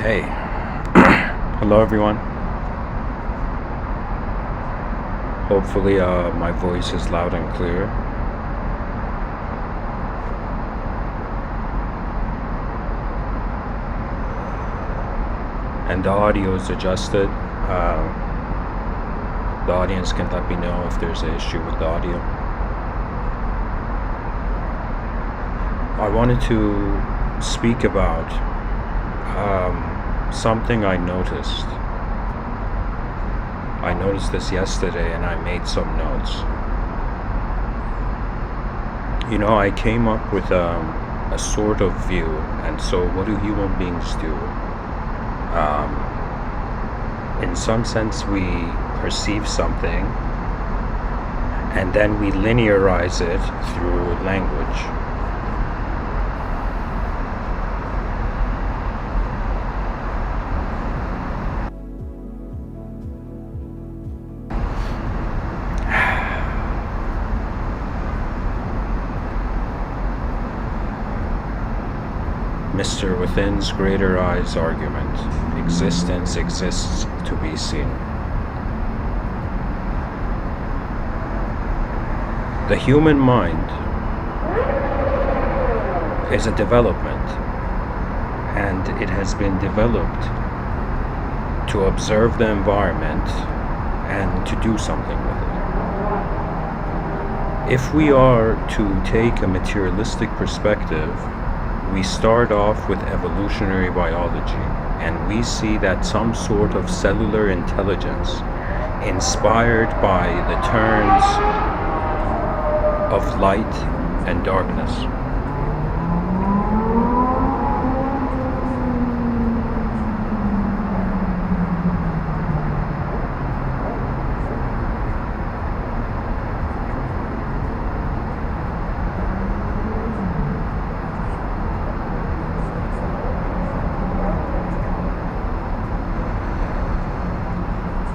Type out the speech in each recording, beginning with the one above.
Okay. Hello, everyone. Hopefully, my voice is loud and clear. And the audio is adjusted. The audience can let me know if there's an issue with the audio. I wanted to speak about something I noticed. I noticed this yesterday and I made some notes. You know, I came up with a sort of view, and so what do human beings do? In some sense, we perceive something and then we linearize it through language. Mr. Within's greater eyes argument. Existence exists to be seen. The human mind is a development, and it has been developed to observe the environment and to do something with it. If we are to take a materialistic perspective, we start off with evolutionary biology, and we see that some sort of cellular intelligence inspired by the turns of light and darkness.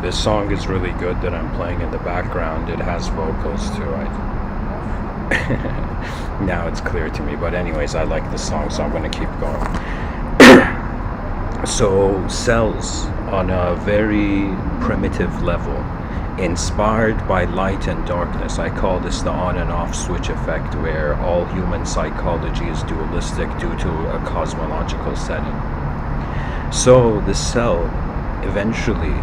This song is really good that I'm playing in the background. It has vocals too. Now it's clear to me, but anyways, I like this song, so I'm going to keep going. So cells on a very primitive level, inspired by light and darkness. I call this the on and off switch effect, where all human psychology is dualistic due to a cosmological setting. So the cell eventually,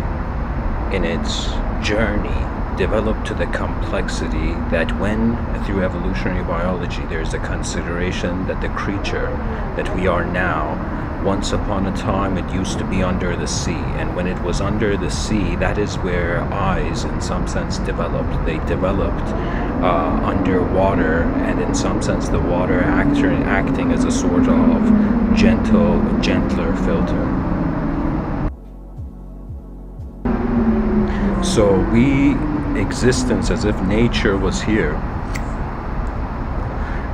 in its journey, developed to the complexity that when, through evolutionary biology, there's a consideration that the creature that we are now, once upon a time it used to be under the sea, and when it was under the sea, that is where eyes in some sense developed. They developed underwater, and in some sense the water acting as a sort of gentler filter. So existence as if nature was here,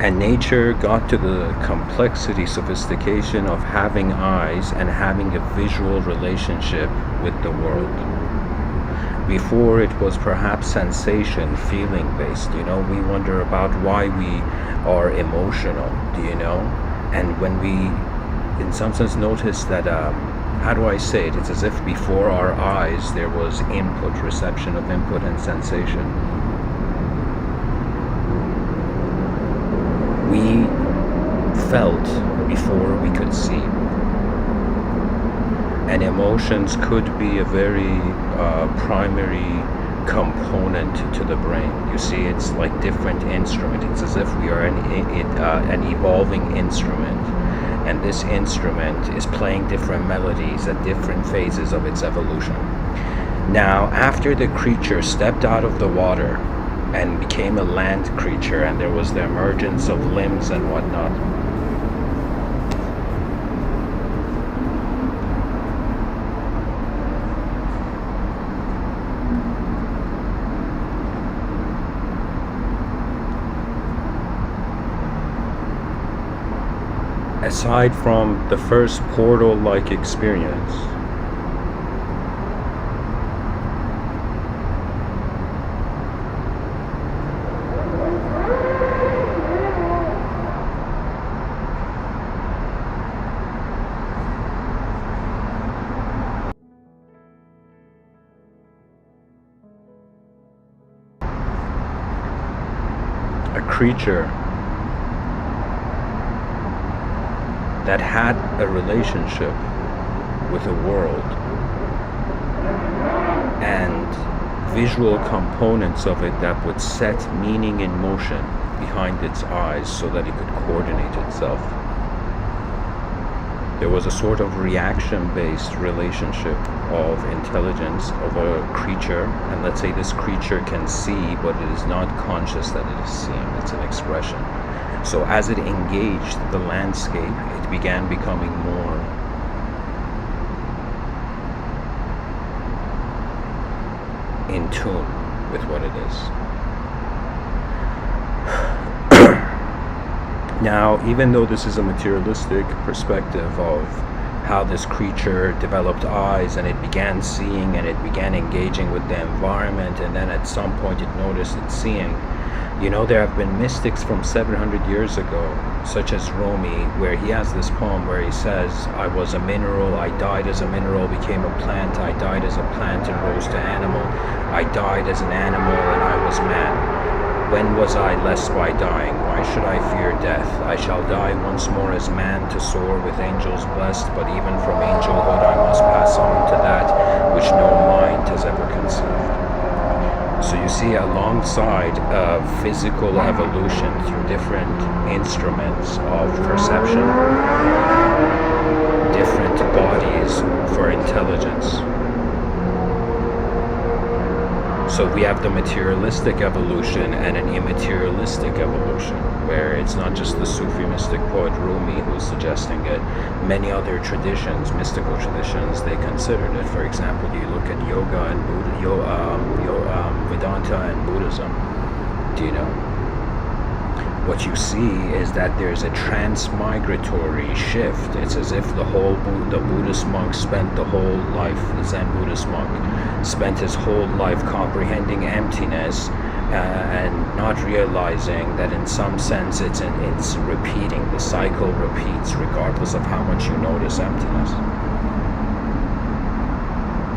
and nature got to the complexity, sophistication of having eyes and having a visual relationship with the world. Before, it was perhaps sensation, feeling based. You know, we wonder about why we are emotional, do you know? And when we in some sense notice that how do I say it? It's as if before our eyes there was input, reception of input and sensation. We felt before we could see. And emotions could be a very primary component to the brain. You see, it's like different instrument. It's as if we are an evolving instrument. And this instrument is playing different melodies at different phases of its evolution. Now, after the creature stepped out of the water and became a land creature, and there was the emergence of limbs and whatnot, aside from the first portal-like experience, creature that had a relationship with the world and visual components of it that would set meaning in motion behind its eyes so that it could coordinate itself. There was a sort of reaction-based relationship of intelligence of a creature, and let's say this creature can see, but it is not conscious that it is seeing. It's an expression. So as it engaged the landscape, it began becoming more in tune with what it is. Now, even though this is a materialistic perspective of how this creature developed eyes and it began seeing and it began engaging with the environment, and then at some point it noticed it's seeing, you know, there have been mystics from 700 years ago, such as Rumi, where he has this poem where he says, I was a mineral, I died as a mineral, became a plant, I died as a plant and rose to animal, I died as an animal and I was man. When was I less by dying? Why should I fear death? I shall die once more as man to soar with angels blessed, but even from angelhood I must pass on to that which no mind has ever conceived. So you see, alongside physical evolution through different instruments of perception, different bodies for intelligence. So we have the materialistic evolution and an immaterialistic evolution, where it's not just the Sufi mystic poet Rumi who's suggesting it. Many other traditions, mystical traditions, they considered it. For example, you look at yoga and Vedanta and Buddhism. Do you know? What you see is that there's a transmigratory shift. It's as if the Buddhist monk spent the whole life, the Zen Buddhist monk, spent his whole life comprehending emptiness and not realizing that in some sense it's repeating. The cycle repeats regardless of how much you notice emptiness.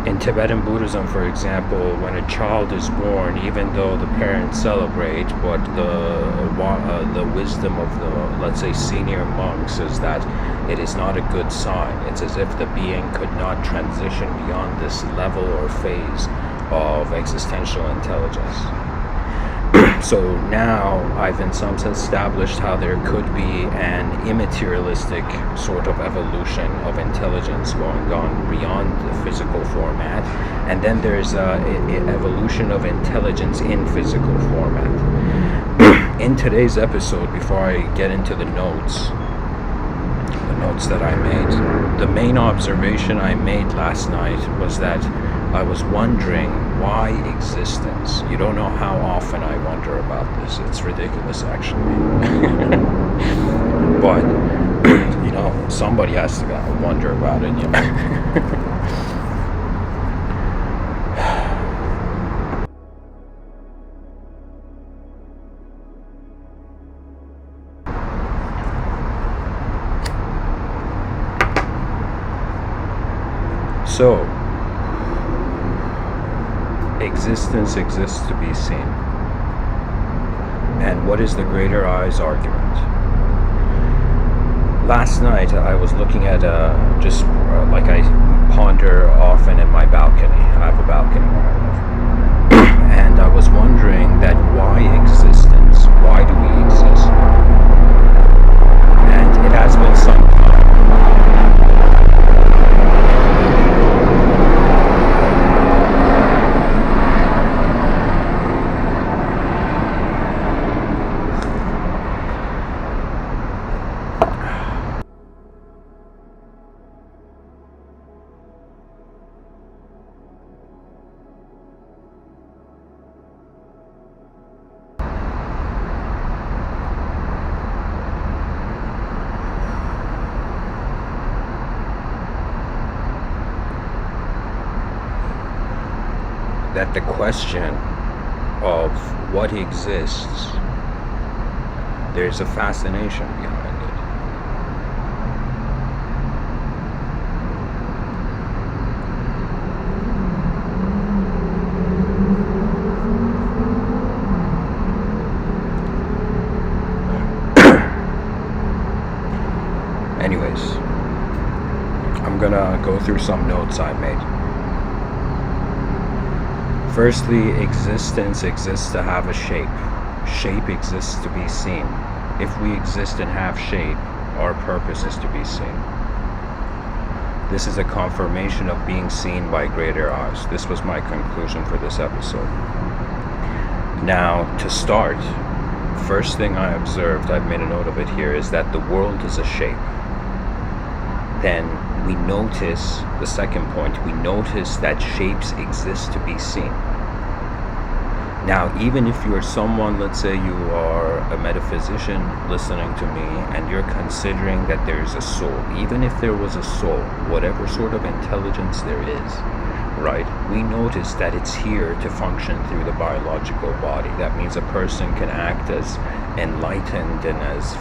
In Tibetan Buddhism, for example, when a child is born, even though the parents celebrate, but the wisdom of the, let's say, senior monks is that it is not a good sign. It's as if the being could not transition beyond this level or phase of existential intelligence. So now I've in some sense established how there could be an immaterialistic sort of evolution of intelligence going on beyond the physical format, and then there's an evolution of intelligence in physical format. In today's episode, before I get into the notes that I made, the main observation I made last night was that I was wondering why existence. You don't know how often I wonder about this. It's ridiculous, actually. But, you know, somebody has to wonder about it, you know. So, existence exists to be seen. And what is the greater I's argument? Last night I was looking at like I ponder often in my balcony. I have a balcony where I live. And I was wondering that why existence? Why do we exist? And it has been some time. That the question of what exists, there's a fascination behind it. Anyways, I'm gonna go through some notes I made. Firstly, existence exists to have a shape. Shape exists to be seen. If we exist and have shape, our purpose is to be seen. This is a confirmation of being seen by greater eyes. This was my conclusion for this episode. Now, to start, first thing I observed, I've made a note of it here, is that the world is a shape. Then we notice, the second point, we notice that shapes exist to be seen. Now, even if you're someone, let's say you are a metaphysician listening to me, and you're considering that there's a soul, even if there was a soul, whatever sort of intelligence there is, right, we notice that it's here to function through the biological body. That means a person can act as enlightened and as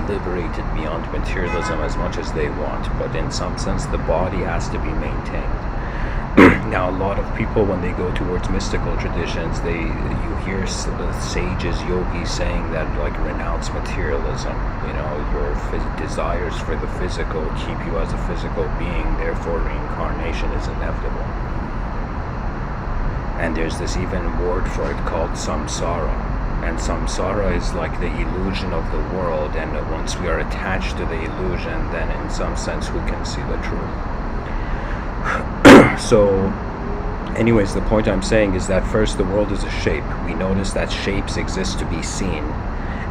liberated beyond materialism as much as they want, but in some sense the body has to be maintained. Now, a lot of people, when they go towards mystical traditions, you hear sages, yogis saying that, like, renounce materialism. You know, your desires for the physical keep you as a physical being, therefore reincarnation is inevitable. And there's this even word for it called samsara. And samsara is like the illusion of the world, and once we are attached to the illusion, then in some sense we can see the truth. So, anyways, the point I'm saying is that first, the world is a shape. We notice that shapes exist to be seen,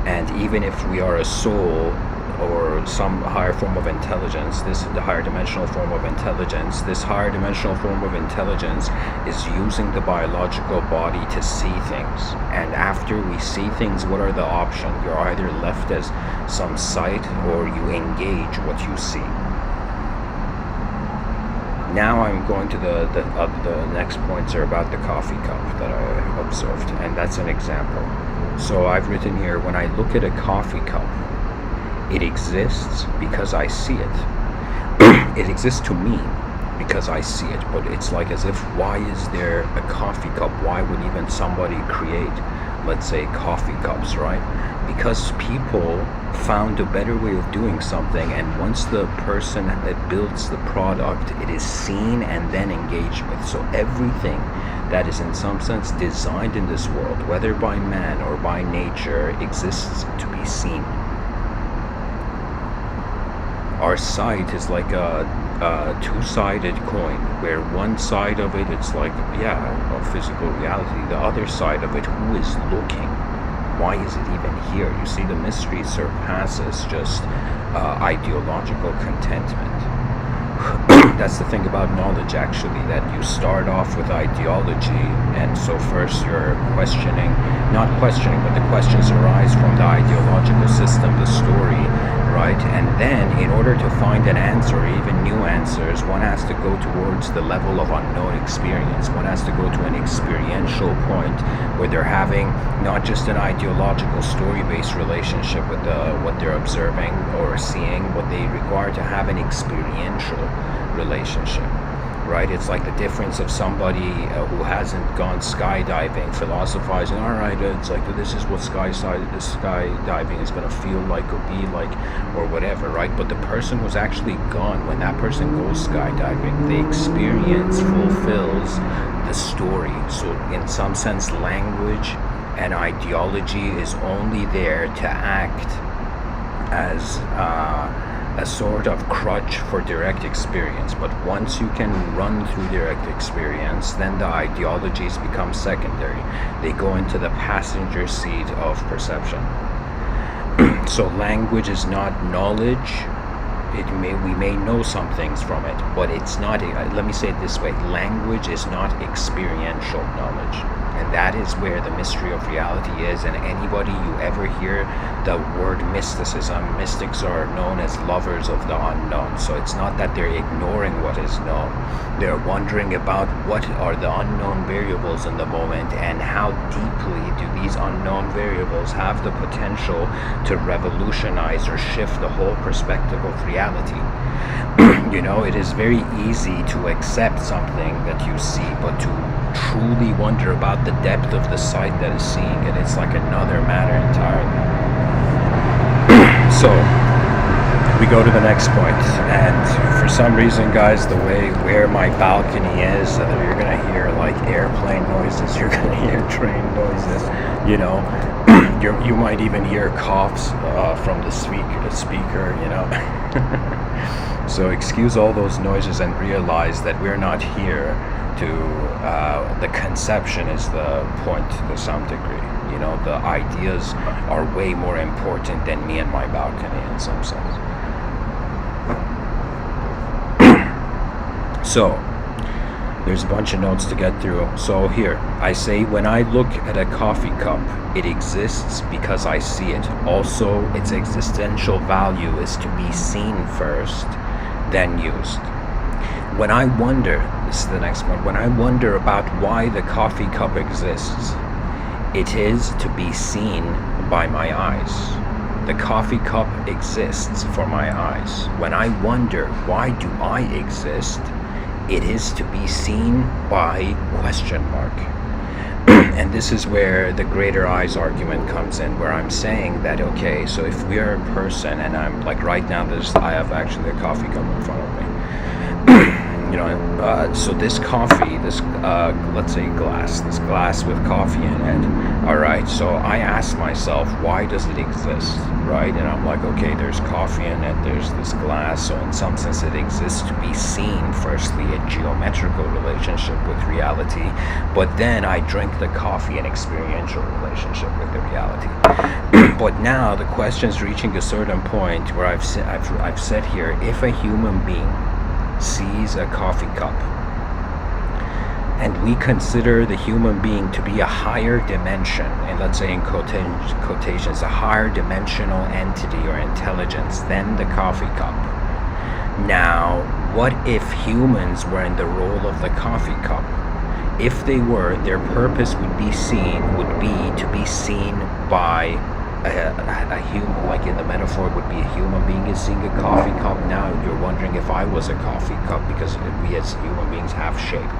and even if we are a soul or some higher form of intelligence, the higher dimensional form of intelligence, this higher dimensional form of intelligence is using the biological body to see things. And after we see things, what are the options? You're either left as some sight, or you engage what you see. Now I'm going to the next points are about the coffee cup that I observed, and that's an example. So I've written here, when I look at a coffee cup, it exists because I see it. It exists to me because I see it, but it's like as if, why is there a coffee cup? Why would even somebody create, let's say, coffee cups, right? Because people found a better way of doing something, and once the person that builds the product, it is seen and then engaged with. So everything that is in some sense designed in this world, whether by man or by nature, exists to be seen. Our sight is like a two-sided coin, where one side of it, it's like, a physical reality. The other side of it, who is looking? Why is it even here? You see, the mystery surpasses just ideological contentment. That's the thing about knowledge, actually, that you start off with ideology, and so first you're not questioning, but the questions arise from the ideological system, the story, right? And then, in order to find an answer, or even new answers, one has to go towards the level of unknown experience. One has to go to an experiential point where they're having not just an ideological story-based relationship with what they're observing or seeing, but they require to have an experiential relationship, right? It's like the difference of somebody who hasn't gone skydiving, philosophizing, all right, it's like, this is what skydiving is going to feel like or be like or whatever, right? But the person who's actually gone, when that person goes skydiving, the experience fulfills the story. So in some sense, language and ideology is only there to act as a sort of crutch for direct experience. But once you can run through direct experience, then the ideologies become secondary. They go into the passenger seat of perception. So language is not knowledge. We may know some things from it, but it's not, let me say it this way, language is not experiential knowledge. And that is where the mystery of reality is. And anybody you ever hear the word mysticism, mystics are known as lovers of the unknown. So it's not that they're ignoring what is known. They're wondering about what are the unknown variables in the moment, and how deeply do these unknown variables have the potential to revolutionize or shift the whole perspective of reality. You know, it is very easy to accept something that you see, but to truly wonder about the depth of the sight that is seeing it, it's like another matter entirely. So we go to the next point, and for some reason, guys, the way where my balcony is, you're gonna hear like airplane noises, you're gonna hear train noises, you know. You might even hear coughs from the speaker, you know. So excuse all those noises and realize that we're not here to, the conception is the point to some degree. You know, the ideas are way more important than me and my balcony in some sense. So, there's a bunch of notes to get through. So here, I say when I look at a coffee cup, it exists because I see it. Also, its existential value is to be seen first, then used. When I wonder, this is the next one, when I wonder about why the coffee cup exists, it is to be seen by my eyes. The coffee cup exists for my eyes. When I wonder why do I exist, it is to be seen by question mark. And this is where the greater eyes argument comes in, where I'm saying that, okay, so if we are a person, and I'm like right now, I have actually a coffee cup in front of me. You know, so this coffee, this let's say this glass with coffee in it. All right, so I ask myself, why does it exist, right? And I'm like, okay, there's coffee in it, there's this glass, so in some sense it exists to be seen. Firstly, a geometrical relationship with reality, but then I drink the coffee, an experiential relationship with the reality. But now the question's reaching a certain point where I've said here, if a human being sees a coffee cup and we consider the human being to be a higher dimension, and let's say in quotations, a higher dimensional entity or intelligence than the coffee cup. Now, what if humans were in the role of the coffee cup? If they were, their purpose would be to be seen by a human, like in the metaphor would be a human being is seeing a coffee cup. Now you're wondering if I was a coffee cup, because we as human beings have shape,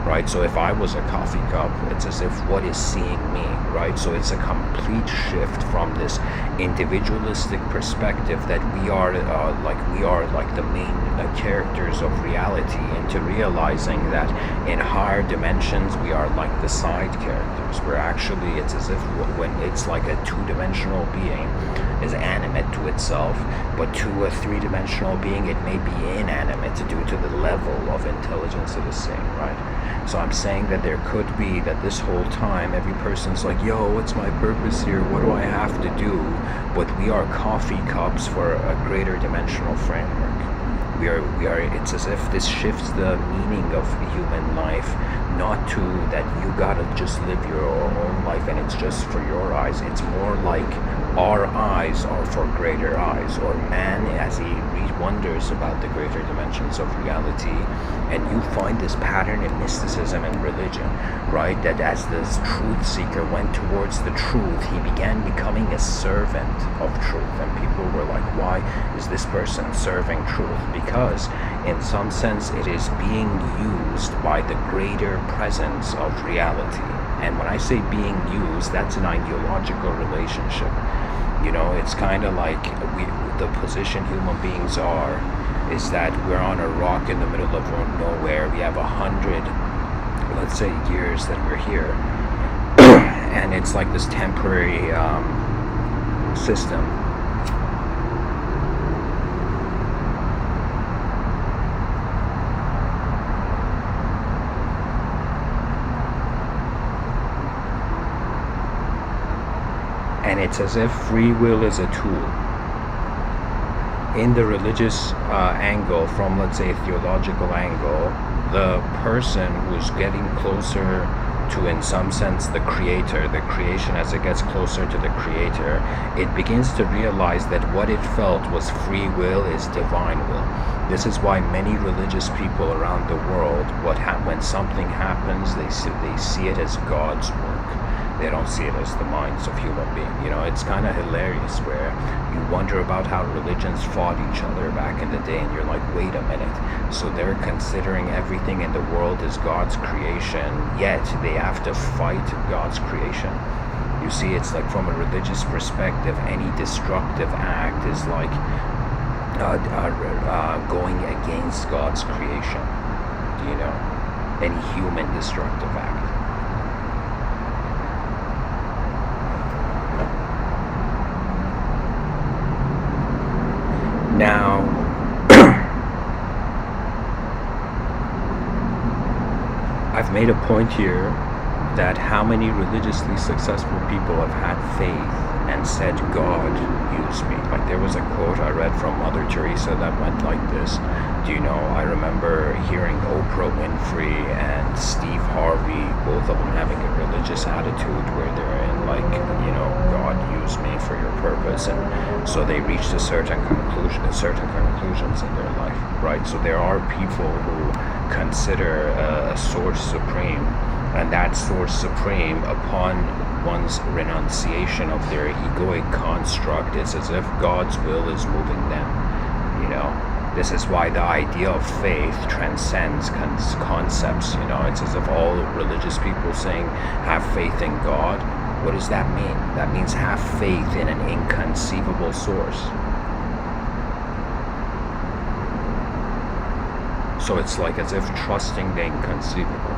right? So if I was a coffee cup, it's as if what is seeing me, right? So it's a complete shift from this individualistic perspective that we are like the main characters of reality, into realizing that in higher dimensions we are like the side characters. We're actually, it's as if when it's like a two-dimensional being is animate to itself, but to a three-dimensional being it may be inanimate due to the level of intelligence it is seeing, right? So I'm saying that there could be that this whole time every person's like, yo, what's my purpose here? What do I have to do? But we are coffee cups for a greater dimensional framework. We are, it's as if this shifts the meaning of human life, not to that you gotta just live your own life and it's just for your eyes. It's more like our eyes are for greater eyes, or man as he wonders about the greater dimensions of reality. And you find this pattern in mysticism and religion, right? That as this truth seeker went towards the truth, he began becoming a servant of truth. And people were like, why is this person serving truth? Because in some sense it is being used by the greater presence of reality. And when I say being used, that's an ideological relationship. You know, it's kind of like the position human beings are is that we're on a rock in the middle of nowhere. We have 100, let's say, years that we're here. And it's like this temporary system. And it's as if free will is a tool. In the religious angle, from let's say a theological angle, the person who's getting closer to, in some sense, the creator, the creation, as it gets closer to the creator, it begins to realize that what it felt was free will is divine will. This is why many religious people around the world, when something happens, they see it as God's work. They don't see it as the minds of human beings. You know, it's kind of hilarious where you wonder about how religions fought each other back in the day, and you're like, wait a minute. So they're considering everything in the world as God's creation, yet they have to fight God's creation. You see, it's like from a religious perspective, any destructive act is like going against God's creation. Any human destructive act. Now, I've made a point here that how many religiously successful people have had faith and said, God, use me. Like, there was a quote I read from Mother Teresa that went like this. I remember hearing Oprah Winfrey and Steve Harvey, both of them having a religious attitude where they're in like, God, use me for your purpose. And so they reached certain conclusions in their life, right? So there are people who consider a source supreme, and that source supreme, upon one's renunciation of their egoic construct, it's as if God's will is moving them. This is why the idea of faith transcends concepts. It's as if all religious people saying, have faith in God. What does that mean? That means have faith in an inconceivable source. So it's like as if trusting the inconceivable.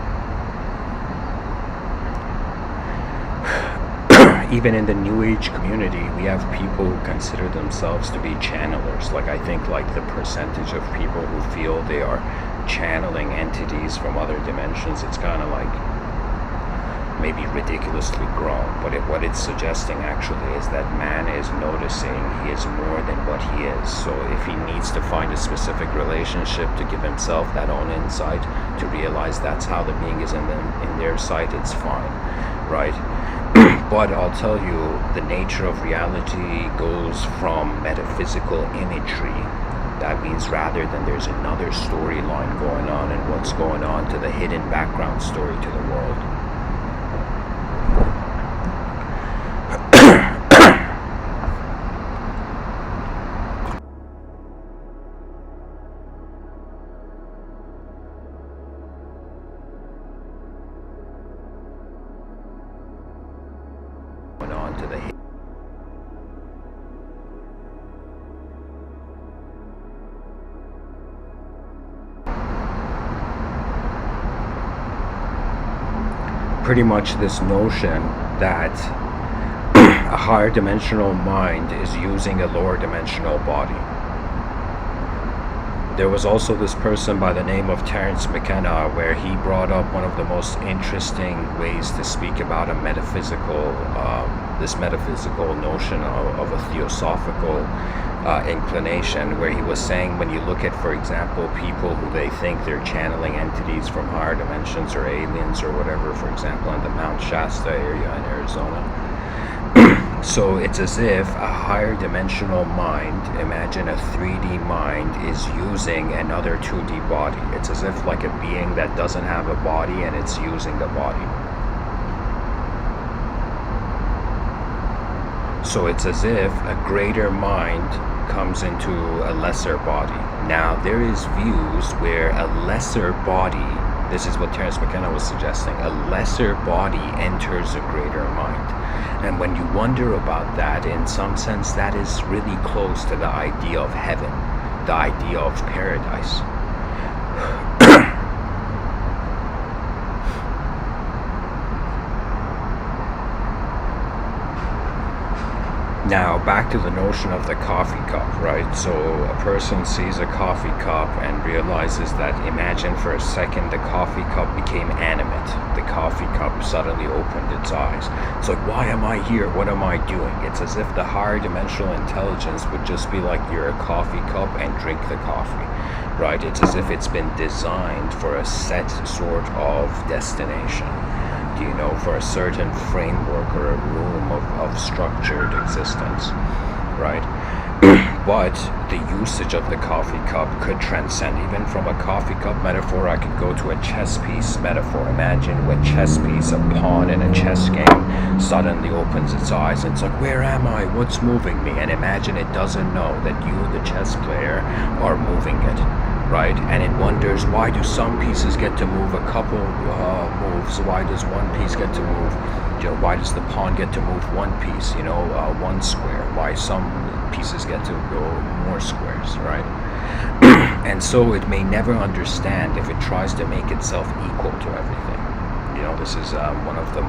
Even in the New Age community, we have people who consider themselves to be channelers. Like, I think like the percentage of people who feel they are channeling entities from other dimensions, it's kind of like maybe ridiculously grown. But what it's suggesting actually is that man is noticing he is more than what he is. So if he needs to find a specific relationship to give himself that own insight, to realize that's how the being is in their sight, it's fine, right? But I'll tell you, the nature of reality goes from metaphysical imagery. That means rather than there's another storyline going on and what's going on, to the hidden background story to the world. Pretty much this notion that a higher dimensional mind is using a lower dimensional body. There was also this person by the name of Terence McKenna, where he brought up one of the most interesting ways to speak about a metaphysical, this metaphysical notion of a theosophical inclination, where he was saying when you look at, for example, people who they think they're channeling entities from higher dimensions or aliens or whatever, for example, in the Mount Shasta area in Arizona. So it's as if a higher dimensional mind, imagine a 3D mind, is using another 2D body. It's as if like a being that doesn't have a body and it's using a body. So it's as if a greater mind comes into a lesser body. Now there is views where a lesser body, this is what Terence McKenna was suggesting, a lesser body enters a greater mind. And when you wonder about that, in some sense, that is really close to the idea of heaven, the idea of paradise. Now, back to the notion of the coffee cup, right? So a person sees a coffee cup and realizes that, imagine for a second the coffee cup became animate. The coffee cup suddenly opened its eyes. It's like, why am I here? What am I doing? It's as if the higher dimensional intelligence would just be like, you're a coffee cup and drink the coffee, right? It's as if it's been designed for a set sort of destination. For a certain framework or a room of structured existence, right? But the usage of the coffee cup could transcend. Even from a coffee cup metaphor, I could go to a chess piece metaphor. Imagine with chess piece, a pawn in a chess game suddenly opens its eyes and it's like, where am I? What's moving me? And imagine it doesn't know that you, the chess player, are moving it, right? And it wonders, why do some pieces get to move a couple moves? Why does one piece get to move? Why does the pawn get to move one piece? One square. Why some pieces get to go more squares, right? And so it may never understand if it tries to make itself equal to everything. This is one of the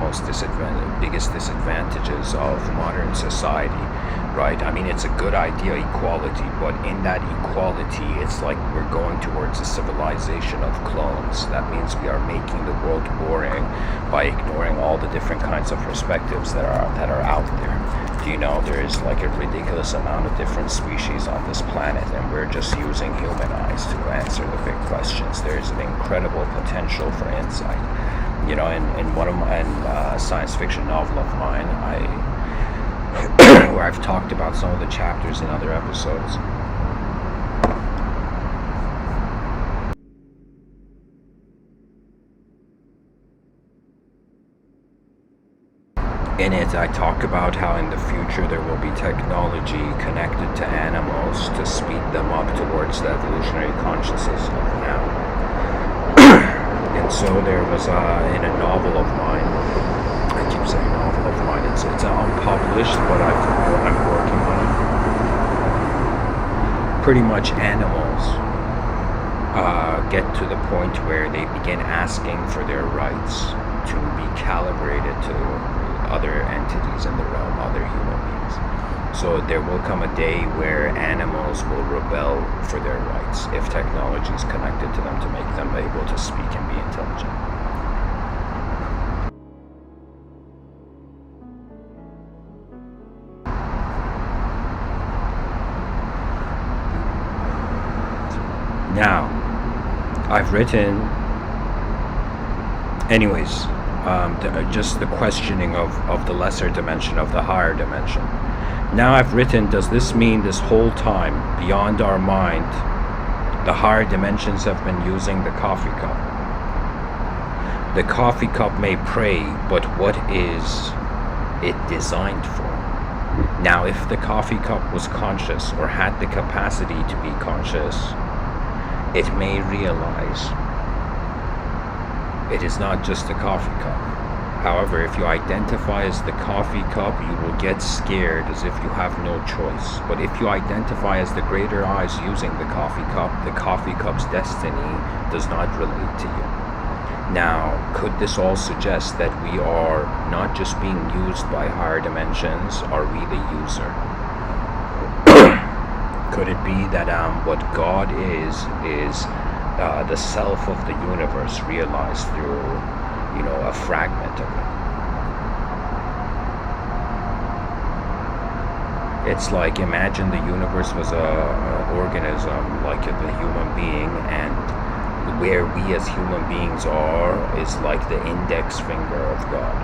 biggest disadvantages of modern society, right? I mean, it's a good idea, equality, but in that equality, it's like we're going towards a civilization of clones. That means we are making the world boring by ignoring all the different kinds of perspectives that are out there. There is like a ridiculous amount of different species on this planet, and we're just using human eyes to answer the big questions. There's an incredible potential for insight. In one of my science fiction novel of mine, where I've talked about some of the chapters in other episodes. In it, I talk about how in the future there will be technology connected to animals to speed them up towards the evolutionary consciousness of now. And so there was in a novel of mine, I keep saying novel of mine, it's unpublished, but I'm working on it. Pretty much animals get to the point where they begin asking for their rights to be calibrated to other entities in the realm, other human beings. So there will come a day where animals will rebel for their rights if technology is connected to them to make them able to speak and be intelligent. Now, I've written, anyways, just the questioning of the lesser dimension, of the higher dimension. Now I've written, does this mean this whole time, beyond our mind, the higher dimensions have been using the coffee cup? The coffee cup may pray, but what is it designed for? Now, if the coffee cup was conscious or had the capacity to be conscious, it may realize it is not just a coffee cup. However, if you identify as the coffee cup, you will get scared as if you have no choice. But if you identify as the greater eyes using the coffee cup's destiny does not relate to you. Now, could this all suggest that we are not just being used by higher dimensions? Are we the user? Could it be that what God is the self of the universe realized through, a fragment of it? It's like, imagine the universe was an organism like the human being, and where we as human beings are is like the index finger of God.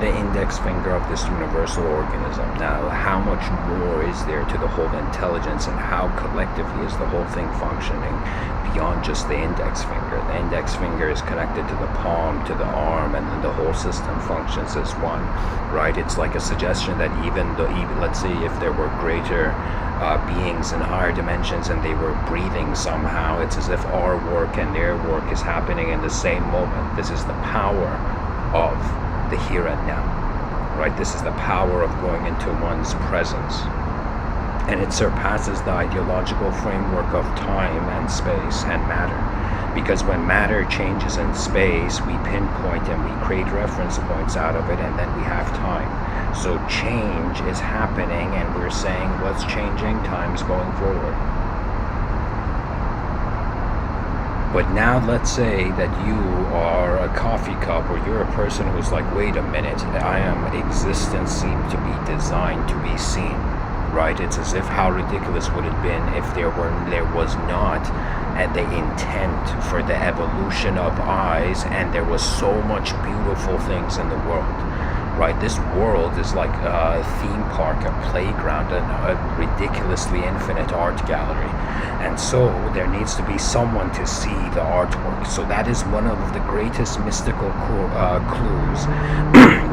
The index finger of this universal organism. Now, how much more is there to the whole intelligence, and how collectively is the whole thing functioning beyond just the index finger? The index finger is connected to the palm, to the arm, and then the whole system functions as one, right? It's like a suggestion that even let's say if there were greater beings in higher dimensions and they were breathing somehow, it's as if our work and their work is happening in the same moment. This is the power of the here and now, right? This is the power of going into one's presence, and it surpasses the ideological framework of time and space and matter, because when matter changes in space, we pinpoint and we create reference points out of it, and then we have time. So change is happening, and we're saying what's changing? Time's going forward. But now let's say that you are a coffee cup, or you're a person who's like, wait a minute, existence seemed to be designed to be seen, right? It's as if, how ridiculous would it have been if there was not the intent for the evolution of eyes, and there was so much beautiful things in the world, right? This world is like a theme park, a playground, and a ridiculously infinite art gallery. And so there needs to be someone to see the artwork. So that is one of the greatest mystical clues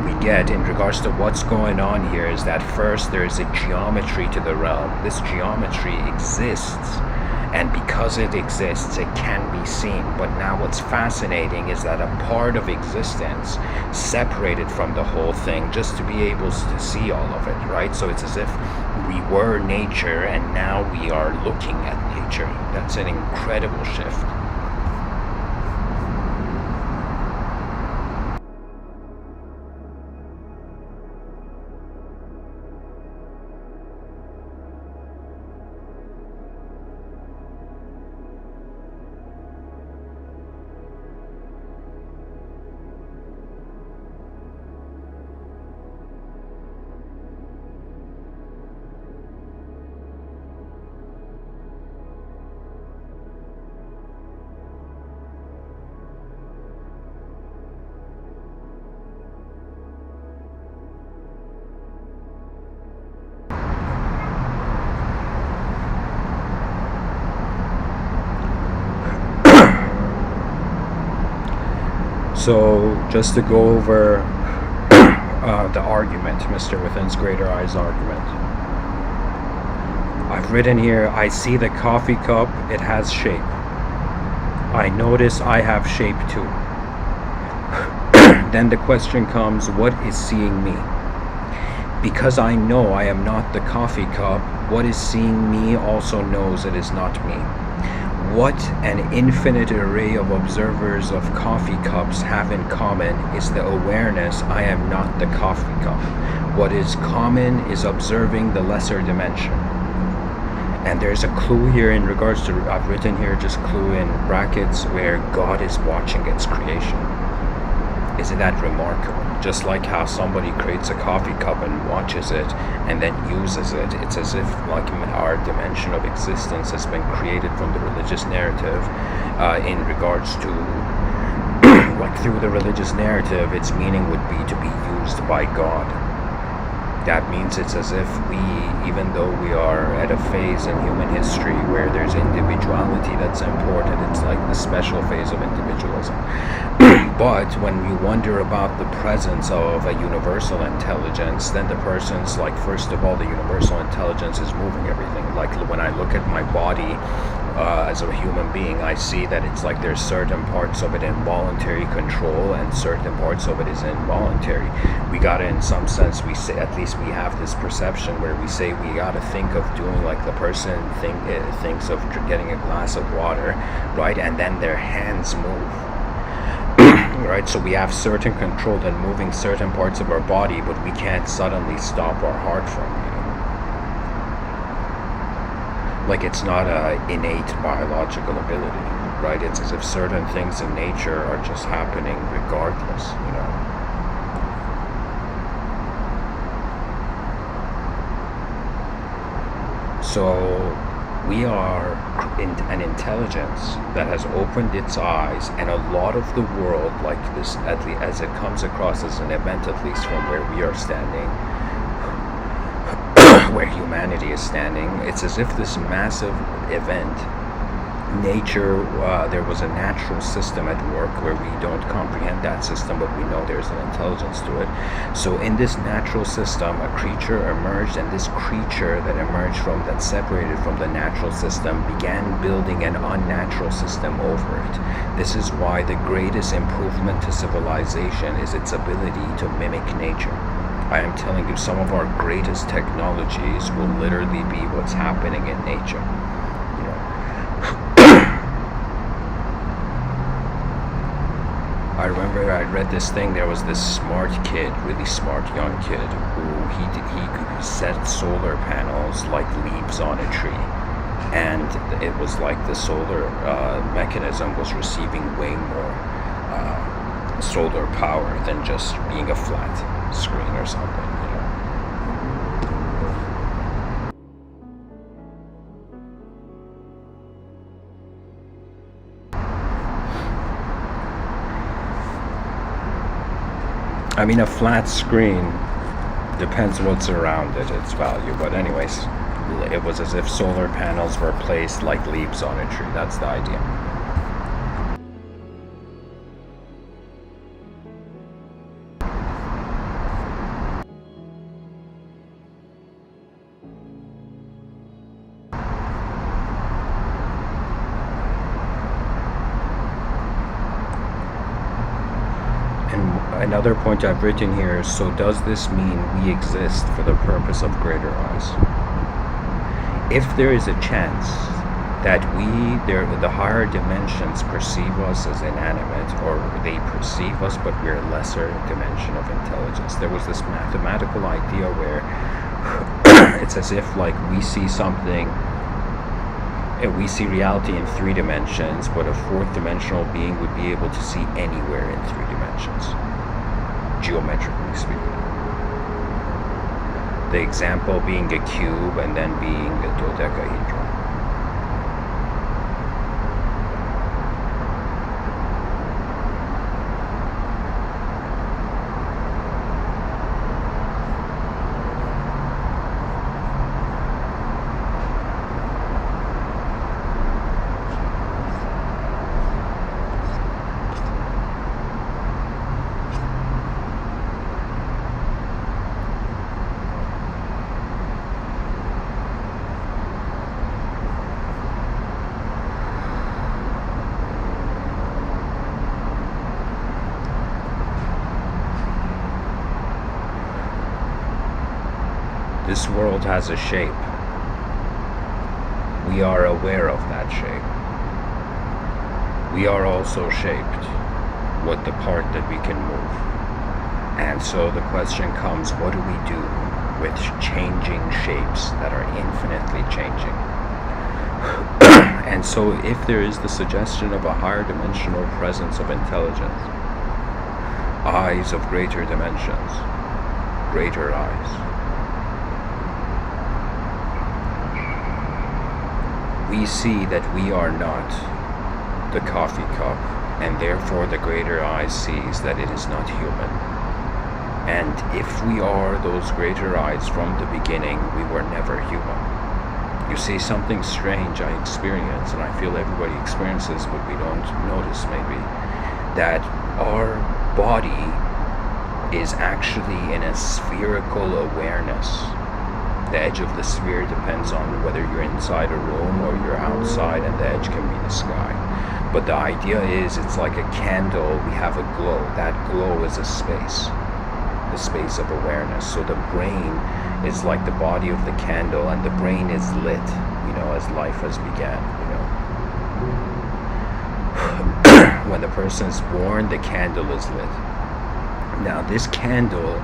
we get in regards to what's going on here, is that first there is a geometry to the realm. This geometry exists, And because it exists, it can be seen. But now what's fascinating is that a part of existence separated from the whole thing just to be able to see all of it, right? So it's as if we were nature and now we are looking at nature. That's an incredible shift. So just to go over the argument, Mr. Within's Greater Eyes argument. I've written here, I see the coffee cup, it has shape. I notice I have shape too. Then the question comes, what is seeing me? Because I know I am not the coffee cup, what is seeing me also knows it is not me. What an infinite array of observers of coffee cups have in common is the awareness I am not the coffee cup. What is common is observing the lesser dimension. And there's a clue here in regards to, I've written here just clue in brackets, where God is watching its creation. Isn't that remarkable? Just like how somebody creates a coffee cup and watches it and then uses it, it's as if like our dimension of existence has been created from the religious narrative in regards to like through the religious narrative, its meaning would be to be used by God. That means it's as if we, even though we are at a phase in human history where there's individuality that's important, it's like the special phase of individualism. But when you wonder about the presence of a universal intelligence, then the person's like, first of all, the universal intelligence is moving everything. Like when I look at my body as a human being, I see that it's like there's certain parts of it in voluntary control and certain parts of it is involuntary. We gotta, in some sense, we say, at least we have this perception where we say we gotta think of doing like the person thinks of getting a glass of water, right? And then their hands move. Right, so we have certain control in moving certain parts of our body, but we can't suddenly stop our heart from beating. Like it's not a innate biological ability, right? It's as if certain things in nature are just happening regardless, you know. So we are an intelligence that has opened its eyes, and a lot of the world, like this, as it comes across as an event, at least from where we are standing, where humanity is standing, it's as if this massive event, nature, there was a natural system at work where we don't comprehend that system, but we know there's an intelligence to it. So in this natural system, a creature emerged, and this creature that emerged from, that separated from the natural system, began building an unnatural system over it. This is why the greatest improvement to civilization is its ability to mimic nature. I am telling you, some of our greatest technologies will literally be what's happening in nature. I remember I read this thing, there was this smart kid, really smart young kid, who he could set solar panels like leaves on a tree. And it was like the solar mechanism was receiving way more solar power than just being a flat screen or something, you know. I mean, a flat screen depends what's around it, its value. But anyways, it was as if solar panels were placed like leaves on a tree. That's the idea. Another point I've written here is, so does this mean we exist for the purpose of greater eyes? If there is a chance that the higher dimensions perceive us as inanimate, or they perceive us but we're a lesser dimension of intelligence. There was this mathematical idea where it's as if like we see something, we see reality in 3 dimensions, but a 4th dimensional being would be able to see anywhere in 3 dimensions, geometrically speaking. The example being a cube and then being a dodecahedron. This world has a shape. We are aware of that shape. We are also shaped with the part that we can move. And so the question comes, what do we do with changing shapes that are infinitely changing? And so if there is the suggestion of a higher dimensional presence of intelligence, eyes of greater dimensions, greater eyes, we see that we are not the coffee cup, and therefore the greater eye sees that it is not human. And if we are those greater eyes from the beginning, we were never human. You see, something strange I experience, and I feel everybody experiences, but we don't notice maybe, that our body is actually in a spherical awareness. The edge of the sphere depends on whether you're inside a room or you're outside, and the edge can be the sky. But the idea is, it's like a candle, we have a glow. That glow is a space, the space of awareness. So the brain is like the body of the candle, and the brain is lit, as life has began, When the person is born, the candle is lit. Now this candle,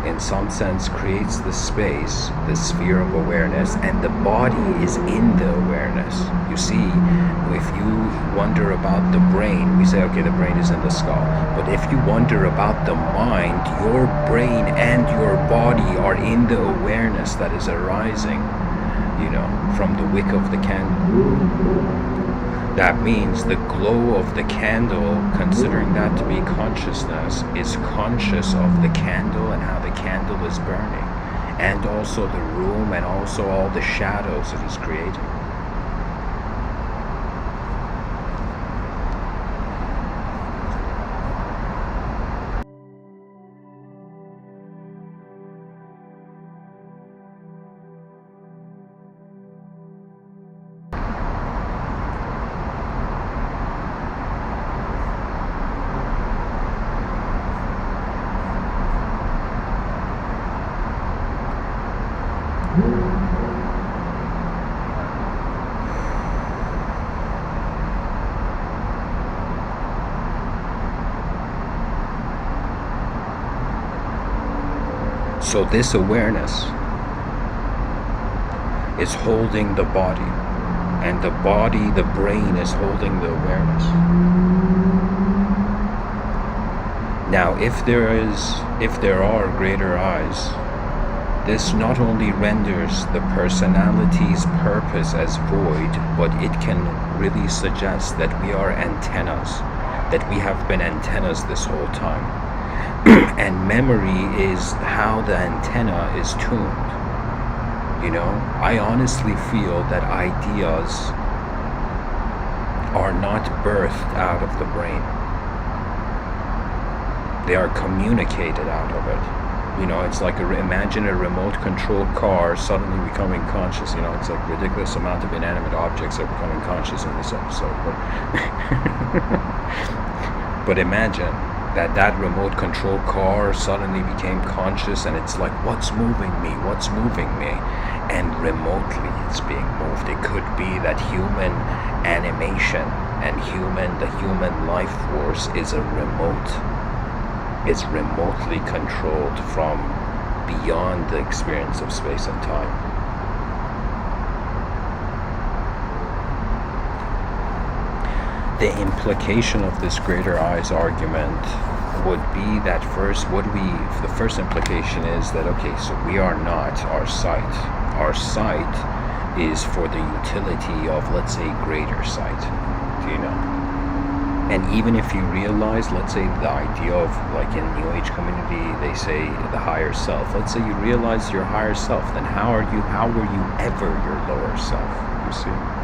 in some sense, creates the space, the sphere of awareness, and the body is in the awareness. You see, if you wonder about the brain, we say, okay, the brain is in the skull. But if you wonder about the mind, your brain and your body are in the awareness that is arising, from the wick of the candle. That means the glow of the candle, considering that to be consciousness, is conscious of the candle and how the candle is burning, and also the room, and also all the shadows it is creating. So this awareness is holding the body, and the body, the brain, is holding the awareness. Now, if there are greater eyes, this not only renders the personality's purpose as void, but it can really suggest that we are antennas, that we have been antennas this whole time. And memory is how the antenna is tuned. I honestly feel that ideas are not birthed out of the brain. They are communicated out of it. It's like imagine a remote control car suddenly becoming conscious. It's like ridiculous amount of inanimate objects are becoming conscious in this episode. But imagine that remote control car suddenly became conscious, and it's like, what's moving me, what's moving me, and remotely it's being moved. It could be that human animation and the human life force is remotely controlled from beyond the experience of space and time. The implication of this greater I's argument would be that the first implication is that, okay, so we are not our sight. Our sight is for the utility of, let's say, greater sight. Do you know? And even if you realize, let's say, the idea of, like in New Age community, they say the higher self. Let's say you realize your higher self, then how were you ever your lower self? You see?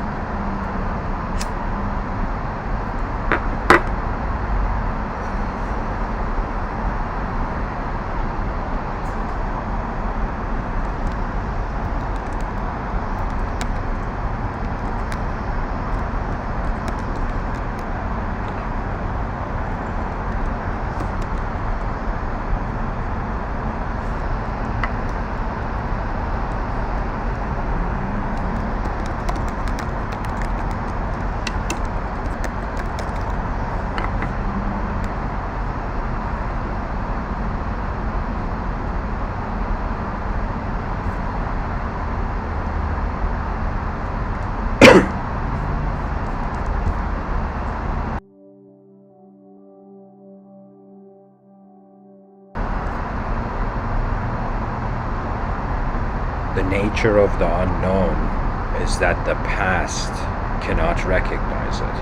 The nature of the unknown is that the past cannot recognize it.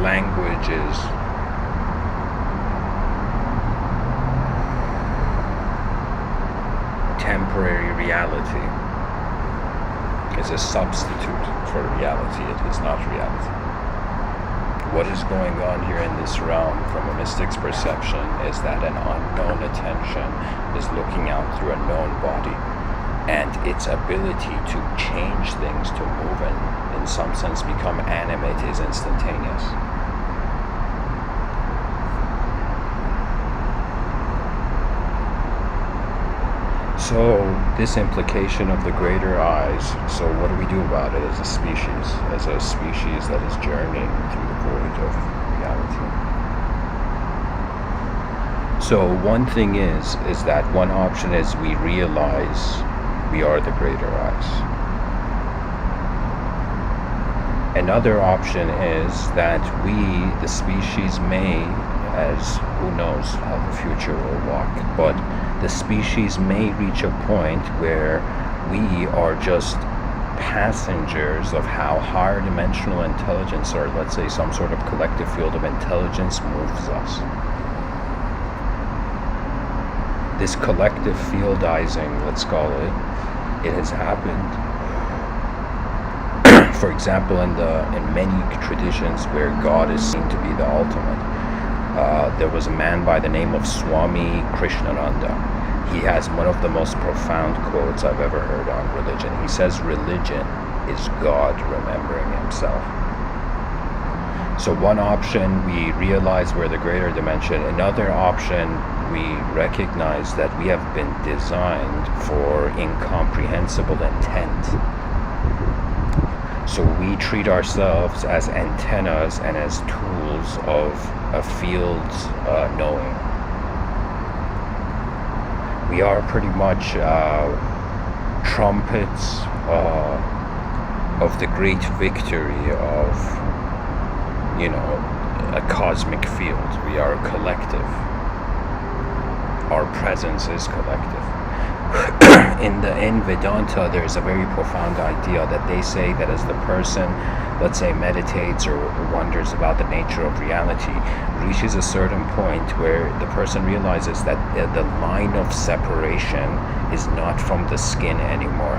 Language is temporary reality, is a substitute for reality. It is not reality. What is going on here in this realm from a mystic's perception is that an unknown attention is looking out through a known body, and its ability to change things, to move and in some sense become animate, is instantaneous. So this implication of the greater I's, so what do we do about it as a species that is journeying through the void of reality? So one thing is that one option is we realize we are the greater I's. Another option is that we, the species, may, as who knows how the future will walk, but the species may reach a point where we are just passengers of how higher dimensional intelligence, or let's say some sort of collective field of intelligence, moves us. This collective fieldizing, let's call it has happened. For example, in many traditions where God is seen to be the ultimate. There was a man by the name of Swami Krishnananda. He has one of the most profound quotes I've ever heard on religion. He says, religion is God remembering himself. So one option, we realize we're the greater dimension. Another option, we recognize that we have been designed for incomprehensible intent. So we treat ourselves as antennas and as tools of a field's knowing. We are pretty much trumpets of the great victory of, a cosmic field. We are a collective. Our presence is collective. In Vedanta, there's a very profound idea that they say that as the person, let's say, meditates or wonders about the nature of reality, reaches a certain point where the person realizes that the line of separation is not from the skin anymore.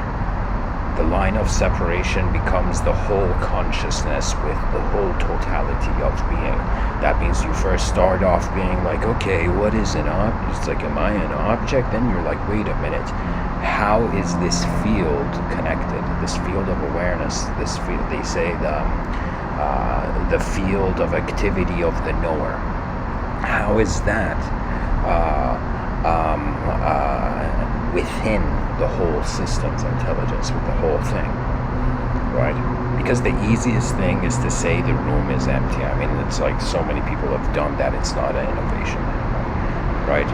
The line of separation becomes the whole consciousness with the whole totality of being. That means you first start off being like, okay, what is an object? It's like, am I an object? Then you're like, wait a minute. How is this field connected? This field of awareness, this field, they say the field of activity of the knower. How is that within the whole system's intelligence, with the whole thing, right? Because the easiest thing is to say the room is empty. I mean, it's like so many people have done that. It's not an innovation anymore, right?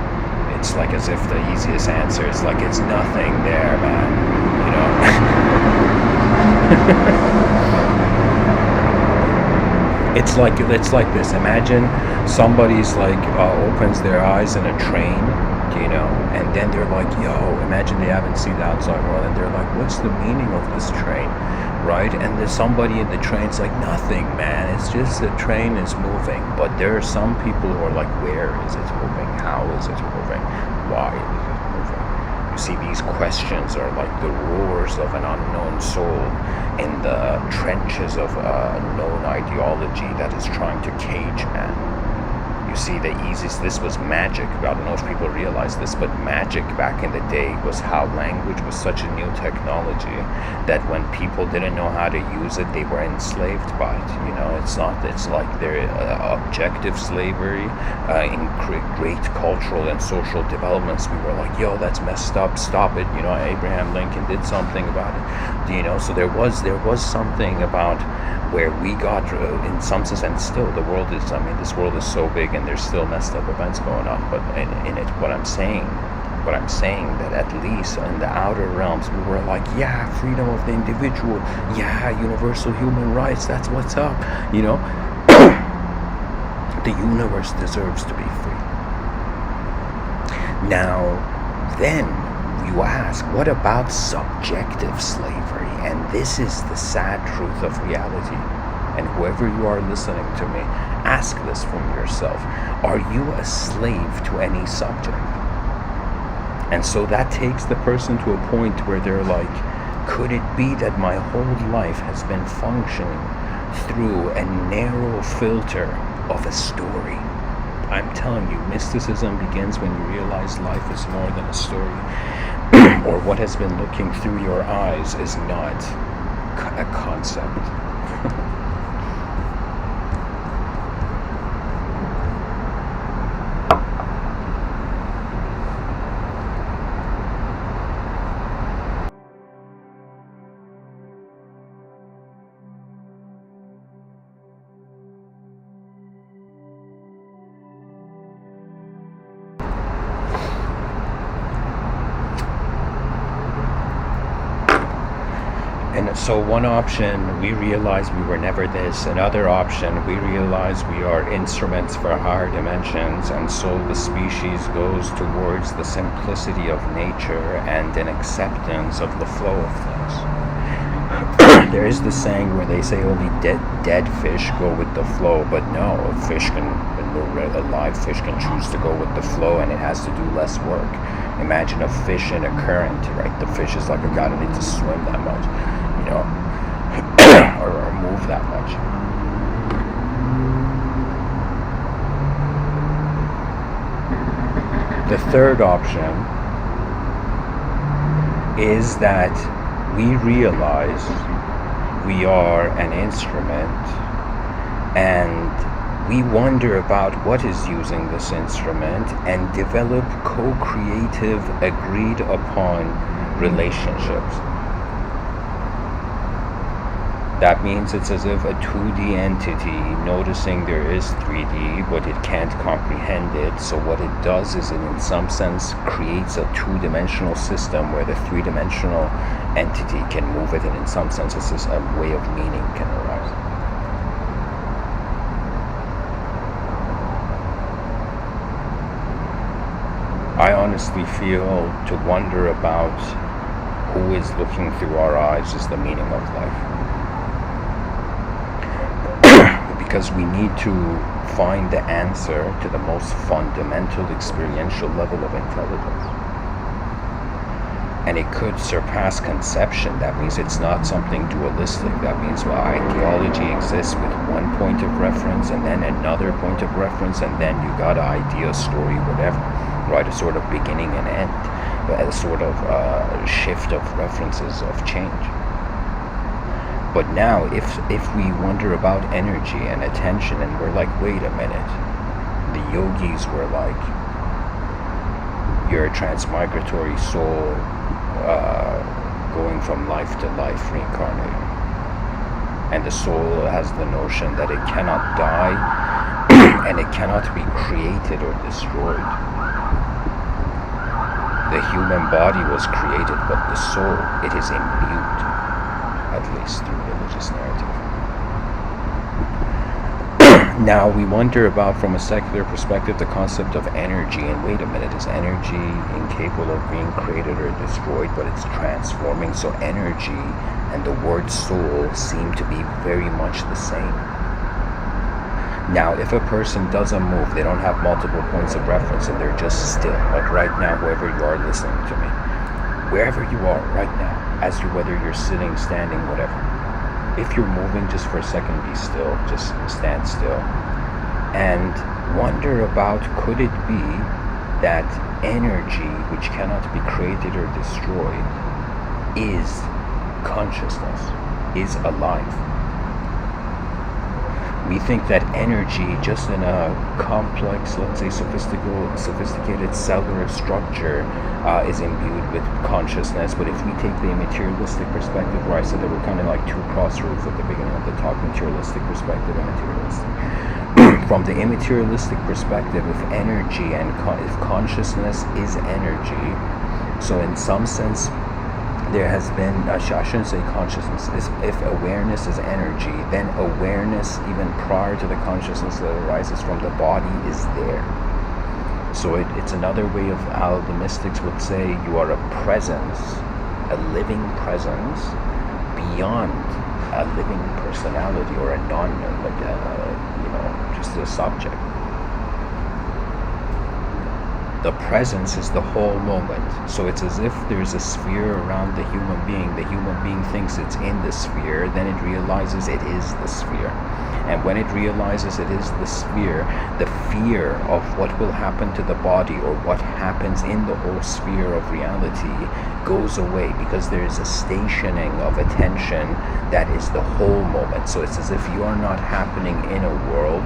It's like as if the easiest answer is like, it's nothing there, man, you know? It's like this. Imagine somebody's like opens their eyes in a train, you know, and then they're like, yo, imagine they haven't seen the outside world, and they're like, what's the meaning of this train, right? And there's somebody in the train's like, nothing, man, it's just the train is moving. But there are some people who are like, where is it moving? How is it moving? Why is it moving? You see, these questions are like the roars of an unknown soul in the trenches of a known ideology that is trying to cage man. You see, the easiest, this was magic. I don't know if people realize this, but magic back in the day was how language was such a new technology that when people didn't know how to use it, they were enslaved by it. You know, it's like their objective slavery in great cultural and social developments. We were like, yo, that's messed up, stop it. You know, Abraham Lincoln did something about it. You know, so there was something about where we got, in some sense, and still the world is, I mean, this world is so big and there's still messed up events going on, but in it, what I'm saying that at least in the outer realms, we were like, yeah, freedom of the individual, yeah, universal human rights, that's what's up, you know? The universe deserves to be free. Now, then, you ask, what about subjective slavery? And this is the sad truth of reality. And whoever you are listening to me, ask this from yourself. Are you a slave to any subject? And so that takes the person to a point where they're like, could it be that my whole life has been functioning through a narrow filter of a story? I'm telling you, mysticism begins when you realize life is more than a story. Or what has been looking through your eyes is not a concept. And so one option, we realize we were never this. Another option, we realize we are instruments for higher dimensions, and so the species goes towards the simplicity of nature and an acceptance of the flow of things. There is the saying where they say only dead fish go with the flow, but no, a live fish can choose to go with the flow, and it has to do less work. Imagine a fish in a current, right? The fish is like, I don't need to swim that much, you know, or move that much. The third option is that we realize we are an instrument, and we wonder about what is using this instrument and develop co-creative, agreed upon relationships. That means it's as if a 2D entity noticing there is 3D, but it can't comprehend it. So what it does is it, in some sense, creates a two-dimensional system where the three-dimensional entity can move it, and in some sense, a way of meaning can arise. I honestly feel to wonder about who is looking through our eyes is the meaning of life. Because we need to find the answer to the most fundamental experiential level of intelligence. And it could surpass conception. That means it's not something dualistic. That means, well, ideology exists with one point of reference and then another point of reference, and then you got an idea, story, whatever, right? A sort of beginning and end, but a sort of shift of references of change. But now, if we wonder about energy and attention, and we're like, wait a minute, the yogis were like, you're a transmigratory soul, going from life to life, reincarnating. And the soul has the notion that it cannot die and it cannot be created or destroyed. The human body was created, but the soul, it is imbued, at least through religious narrative. Now we wonder about, from a secular perspective, the concept of energy, and wait a minute, is energy incapable of being created or destroyed, but it's transforming? So energy and the word soul seem to be very much the same. Now, if a person doesn't move, they don't have multiple points of reference, and they're just still, like right now, wherever you are listening to me, wherever you are right now, as you, whether you're sitting, standing, whatever, if you're moving, just for a second, be still, just stand still, and wonder about, could it be that energy, which cannot be created or destroyed, is consciousness, is alive? We think that energy, just in a complex, let's say sophisticated cellular structure, is imbued with consciousness. But if we take the materialistic perspective, where I said that we're kind of like two crossroads at the beginning of the talk, materialistic perspective and materialistic. From the immaterialistic perspective, if energy and if consciousness is energy, so in some sense, there has been, I shouldn't say consciousness, if awareness is energy, then awareness, even prior to the consciousness that arises from the body, is there. So it's another way of how the mystics would say you are a presence, a living presence, beyond a living personality or a just a subject. The presence is the whole moment. So it's as if there's a sphere around the human being. The human being thinks it's in the sphere, then it realizes it is the sphere. And when it realizes it is the sphere, the fear of what will happen to the body or what happens in the whole sphere of reality goes away, because there is a stationing of attention that is the whole moment. So it's as if you are not happening in a world,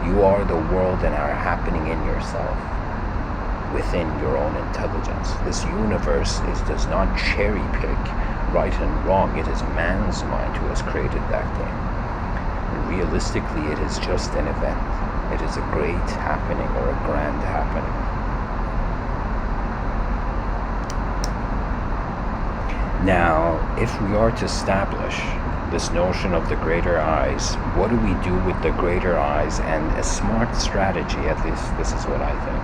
you are the world and are happening in yourself, within your own intelligence. This universe does not cherry pick right and wrong. It is man's mind who has created that thing. And realistically, it is just an event. It is a great happening or a grand happening. Now, if we are to establish this notion of the greater eyes, what do we do with the greater eyes? And a smart strategy, at least this is what I think,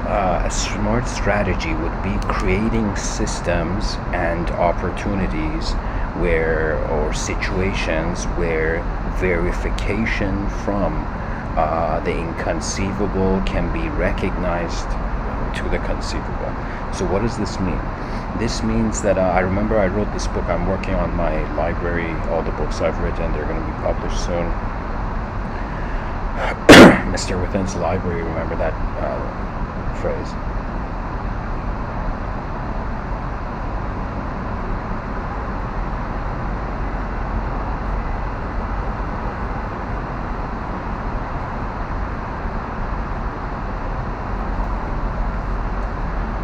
a smart strategy would be creating systems and opportunities or situations where verification from the inconceivable can be recognized to the conceivable. So what does this mean? This means that I remember I wrote this book. I'm working on my library, all the books I've written, they're going to be published soon. Mr.Within's library, remember that phrase?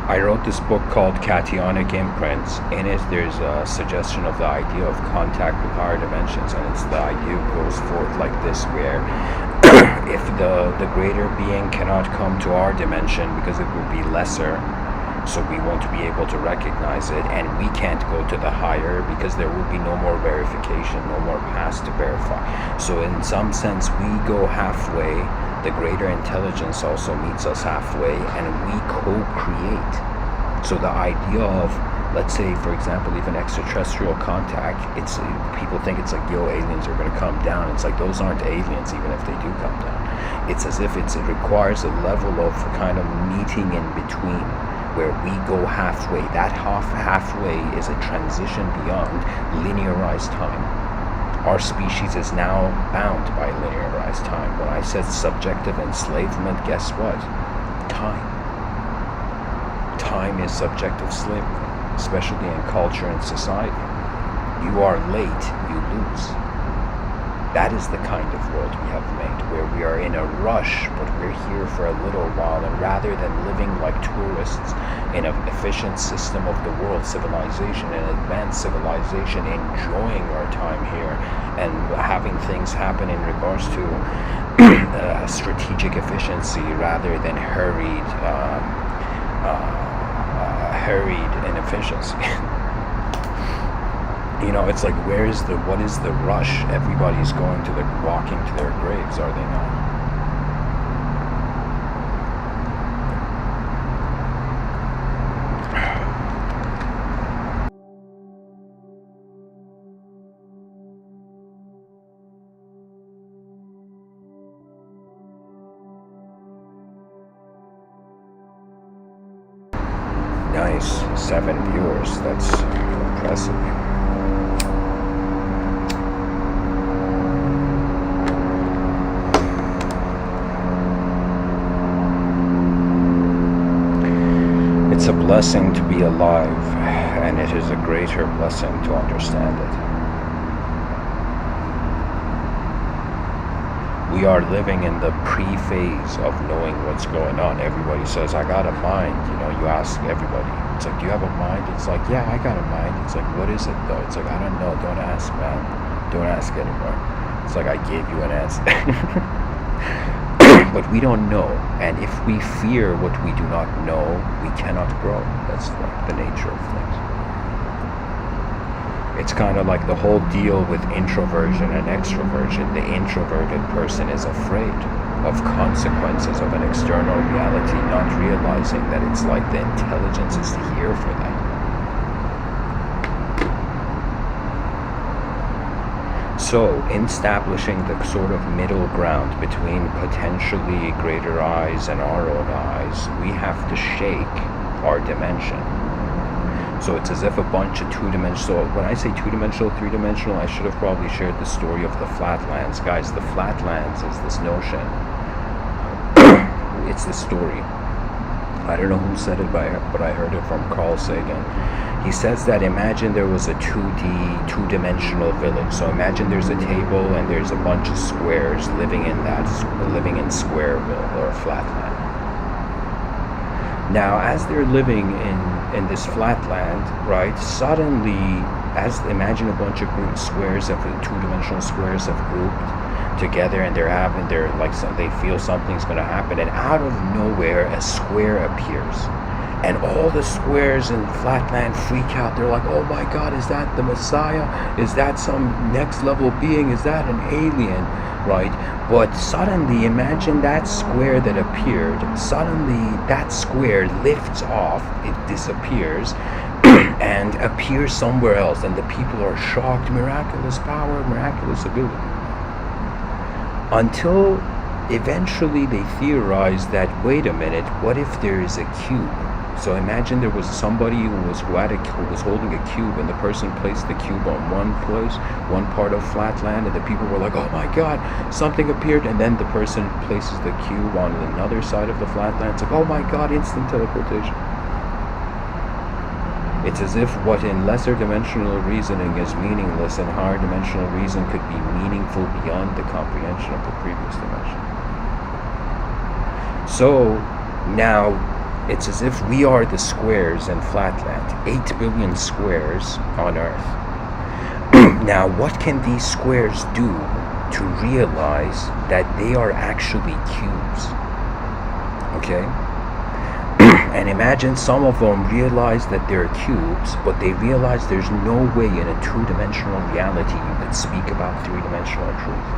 I wrote this book called Cationic Imprints. In it, there's a suggestion of the idea of contact with higher dimensions, and it's the idea goes forth like this, where if the greater being cannot come to our dimension because it would be lesser, so we won't be able to recognize it, and we can't go to the higher because there will be no more verification, no more past to verify. So in some sense, we go halfway. The greater intelligence also meets us halfway, and we co-create. So the idea of, let's say, for example, even extraterrestrial contact, people think it's like, yo, aliens are going to come down. It's like, those aren't aliens, even if they do come down. It's as if it requires a level of kind of meeting in between, where we go halfway. That halfway is a transition beyond linearized time. Our species is now bound by linearized time. When I said subjective enslavement, guess what? Time. Time is subjective slavery, especially in culture and society. You are late, you lose. That is the kind of world we have made, where we are in a rush, but we're here for a little while, and rather than living like tourists in an efficient system of the world civilization, an advanced civilization, enjoying our time here and having things happen in regards to strategic efficiency rather than hurried inefficiency. You know, it's like, what is the rush? Everybody's walking to their graves, are they not? Nice, 7 viewers, that's impressive. It's a blessing to be alive, and it is a greater blessing to understand it. We are living in the pre-phase of knowing what's going on. Everybody says, I got a mind. You know, you ask everybody. It's like, do you have a mind? It's like, yeah, I got a mind. It's like, what is it though? It's like, I don't know. Don't ask, man. Don't ask anymore. It's like, I gave you an answer. But we don't know. And if we fear what we do not know, we cannot grow. That's like the nature of things. It's kind of like the whole deal with introversion and extroversion. The introverted person is afraid of consequences of an external reality, not realizing that it's like the intelligence is here for that. So, in establishing the sort of middle ground between potentially greater eyes and our own eyes, we have to shake our dimension. So it's as if a bunch of two-dimensional, so when I say two-dimensional, three-dimensional, I should have probably shared the story of the flatlands. Guys, the flatlands is this notion. It's the story. I don't know who said it, but I heard it from Carl Sagan. He says that imagine there was a 2D, two-dimensional village. So imagine there's a table and there's a bunch of squares living in Squareville or flatland. Now, as they're living in this flatland, right, suddenly, imagine a bunch of two-dimensional squares have grouped together, and they feel something's going to happen, and out of nowhere, a square appears. And all the squares in flatland freak out. They're like, oh my God, is that the Messiah? Is that some next level being? Is that an alien? Right? But suddenly, imagine that square that appeared. Suddenly, that square lifts off, it disappears, and appears somewhere else. And the people are shocked. Miraculous power, miraculous ability. Until eventually they theorize that, wait a minute, what if there is a cube? So imagine there was somebody who was holding a cube, and the person placed the cube on one part of flatland, and the people were like, oh my God, something appeared. And then the person places the cube on another side of the flatland. It's like, oh my God, instant teleportation. It's as if what in lesser dimensional reasoning is meaningless in higher dimensional reason could be meaningful beyond the comprehension of the previous dimension. So now it's as if we are the squares in flatland, 8 billion squares on Earth. Now, what can these squares do to realize that they are actually cubes? Okay? And imagine some of them realize that they're cubes, but they realize there's no way in a two-dimensional reality you could speak about three-dimensional truth.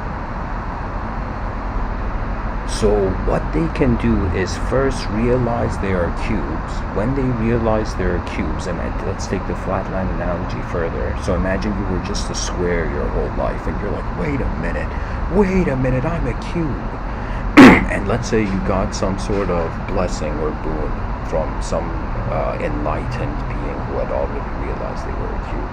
So what they can do is first realize they are cubes. When they realize they're cubes, and let's take the flatland analogy further. So imagine you were just a square your whole life, and you're like, wait a minute, I'm a cube. And let's say you got some sort of blessing or boon from some enlightened being who had already realized they were a cube.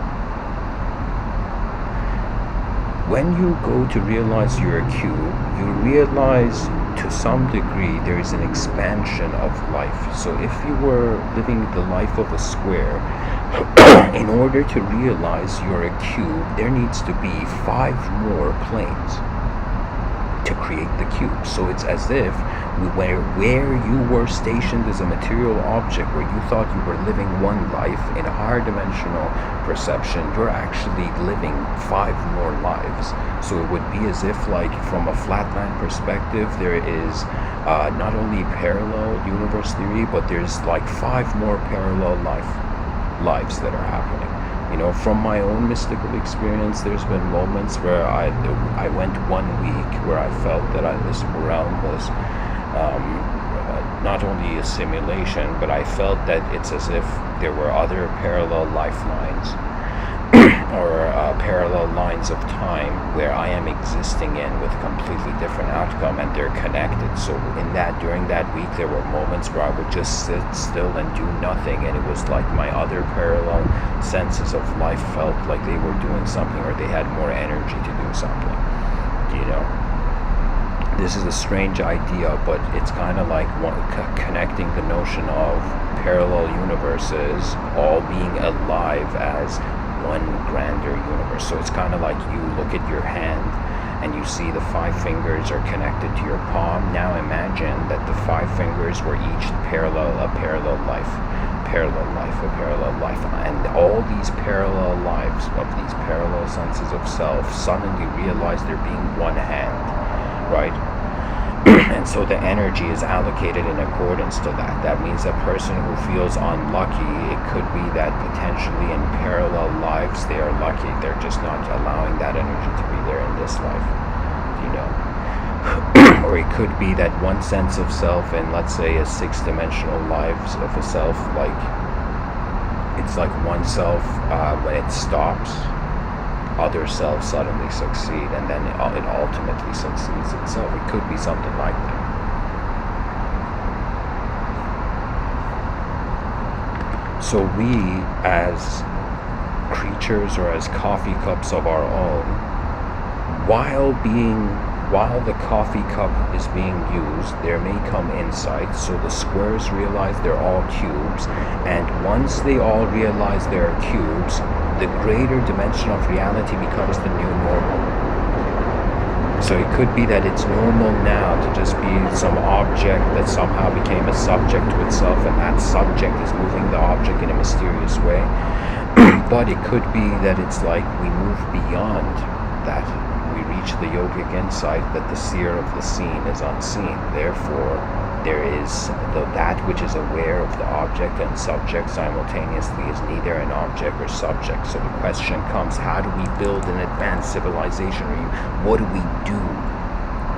When you go to realize you're a cube, you realize to some degree there is an expansion of life. So if you were living the life of a square, In order to realize you're a cube, there needs to be 5 more planes to create the cube. So it's as if where you were stationed as a material object, where you thought you were living one life, in a higher dimensional perception, you're actually living 5 more lives. So it would be as if, like, from a flatland perspective, there is not only parallel universe theory, but there's like 5 more parallel lives that are happening. You know, from my own mystical experience, there's been moments where I went 1 week where I felt that this realm was not only a simulation, but I felt that it's as if there were other parallel lifelines or parallel lines of time where I am existing in with a completely different outcome, and they're connected. So during that week, there were moments where I would just sit still and do nothing, and it was like my other parallel senses of life felt like they were doing something, or they had more energy to do something. You know, this is a strange idea, but it's kind of like connecting the notion of parallel universes all being alive as one grander universe. So it's kind of like you look at your hand and you see the 5 fingers are connected to your palm. Now imagine that the 5 fingers were each a parallel life, and all these parallel lives of these parallel senses of self suddenly realize they're being one hand, right? And so the energy is allocated in accordance to that. That means a person who feels unlucky, it could be that potentially in parallel lives they are lucky. They're just not allowing that energy to be there in this life, you know. Or it could be that one sense of self in, let's say, a 6-dimensional lives of a self, like it's like one self, when it stops, other selves suddenly succeed, and then it ultimately succeeds itself. It could be something like that. So we, as creatures or as coffee cups of our own, while the coffee cup is being used, there may come insight. So the squares realize they're all cubes, and once they all realize they're cubes, the greater dimension of reality becomes the new normal. So it could be that it's normal now to just be some object that somehow became a subject to itself, and that subject is moving the object in a mysterious way. But it could be that it's like we move beyond that. We reach the yogic insight that the seer of the seen is unseen. Therefore, there is that which is aware of the object and subject simultaneously is neither an object or subject. So the question comes, how do we build an advanced civilization? What do we do,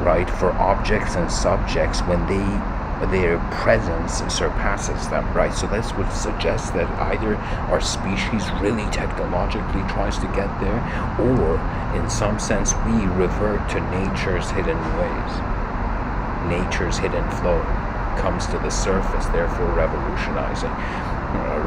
right, for objects and subjects when their presence surpasses them, right? So this would suggest that either our species really technologically tries to get there, or in some sense we revert to nature's hidden ways. Nature's hidden flow comes to the surface, therefore revolutionizing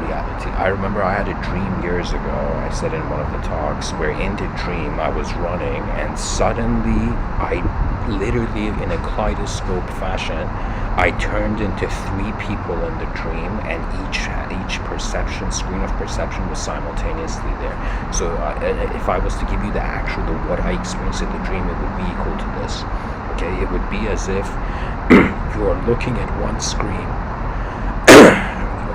reality. I remember I had a dream years ago, I said in one of the talks, where in the dream I was running, and suddenly I literally, in a kaleidoscope fashion, I turned into 3 people in the dream, and each perception, screen of perception, was simultaneously there. So if I was to give you what I experienced in the dream, it would be equal to this. Okay, it would be as if you are looking at one screen.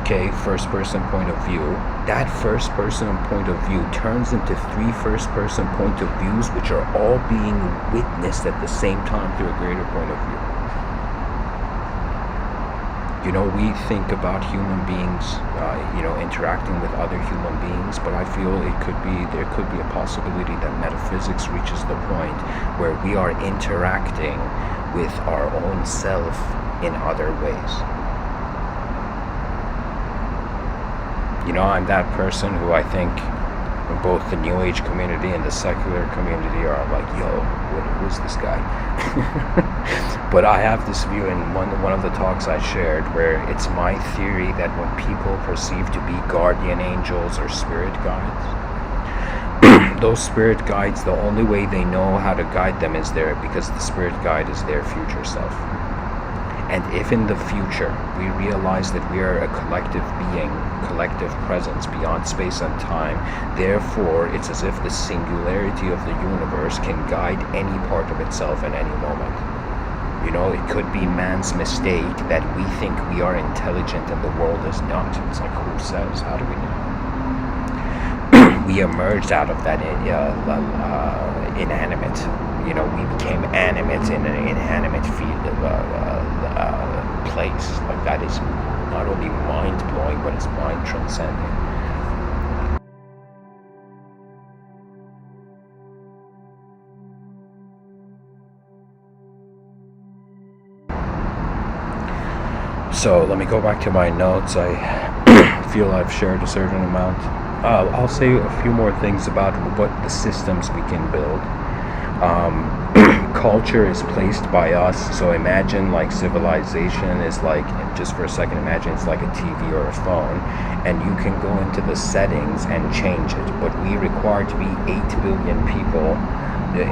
Okay, first person point of view. That first person point of view turns into 3 first person point of views, which are all being witnessed at the same time through a greater point of view. You know, we think about human beings, interacting with other human beings, but I feel there could be a possibility that metaphysics reaches the point where we are interacting with our own self in other ways. You know, I'm that person who I think both the New Age community and the secular community are like, yo, who's this guy? But I have this view in one of the talks I shared, where it's my theory that when people perceive to be guardian angels or spirit guides, those spirit guides, the only way they know how to guide them is because the spirit guide is their future self. And if in the future we realize that we are a collective being, collective presence beyond space and time, therefore it's as if the singularity of the universe can guide any part of itself in any moment. You know, it could be man's mistake that we think we are intelligent and the world is not. It's like, who says? How do we know? We emerged out of that inanimate. You know, we became animate in an inanimate field of place. Like, that is not only mind-blowing, but it's mind-transcending. So let me go back to my notes. I feel I've shared a certain amount. I'll say a few more things about what the systems we can build. Culture is placed by us. So imagine like civilization is like, just for a second, imagine it's like a TV or a phone, and you can go into the settings and change it. But we require to be 8 billion people,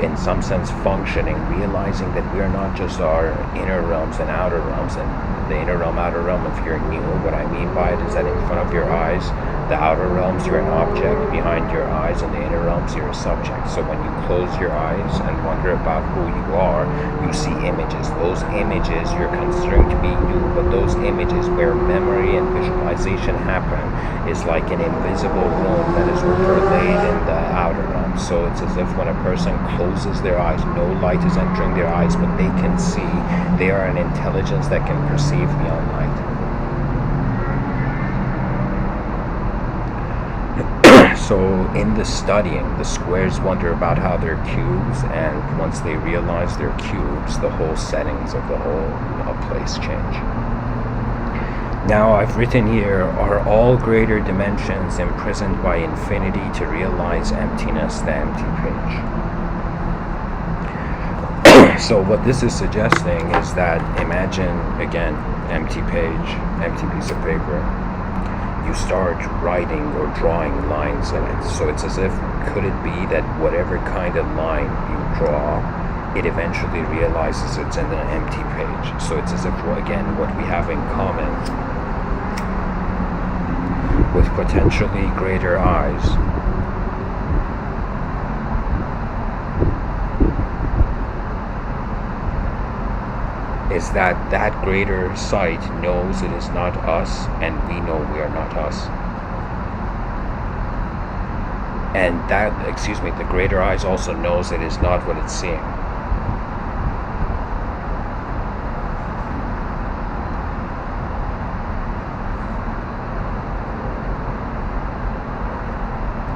in some sense functioning, realizing that we are not just our inner realms and outer realms. And the inner realm, outer realm, if you're new, what I mean by it is that in front of your eyes, the outer realms, you're an object. Behind your eyes, in the inner realms, you're a subject. So when you close your eyes and wonder about who you are, you see images. Those images you're considering to be you, but those images where memory and visualization happen is like an invisible room that is overlaid in the outer realm. So it's as if when a person closes their eyes, no light is entering their eyes, but they can see. They are an intelligence that can perceive beyond light. So in the studying, the squares wonder about how they're cubes, and once they realize they're cubes, the whole settings of the whole place change. Now I've written here, are all greater dimensions imprisoned by infinity to realize emptiness, the empty page. So what this is suggesting is that, imagine, again, empty page, empty piece of paper. You start writing or drawing lines in it. So it's as if, could it be that whatever kind of line you draw, it eventually realizes it's in an empty page. So it's as if, again, what we have in common with potentially greater eyes is that that greater sight knows it is not us, and we know we are not us. And that, the greater eyes also knows it is not what it's seeing.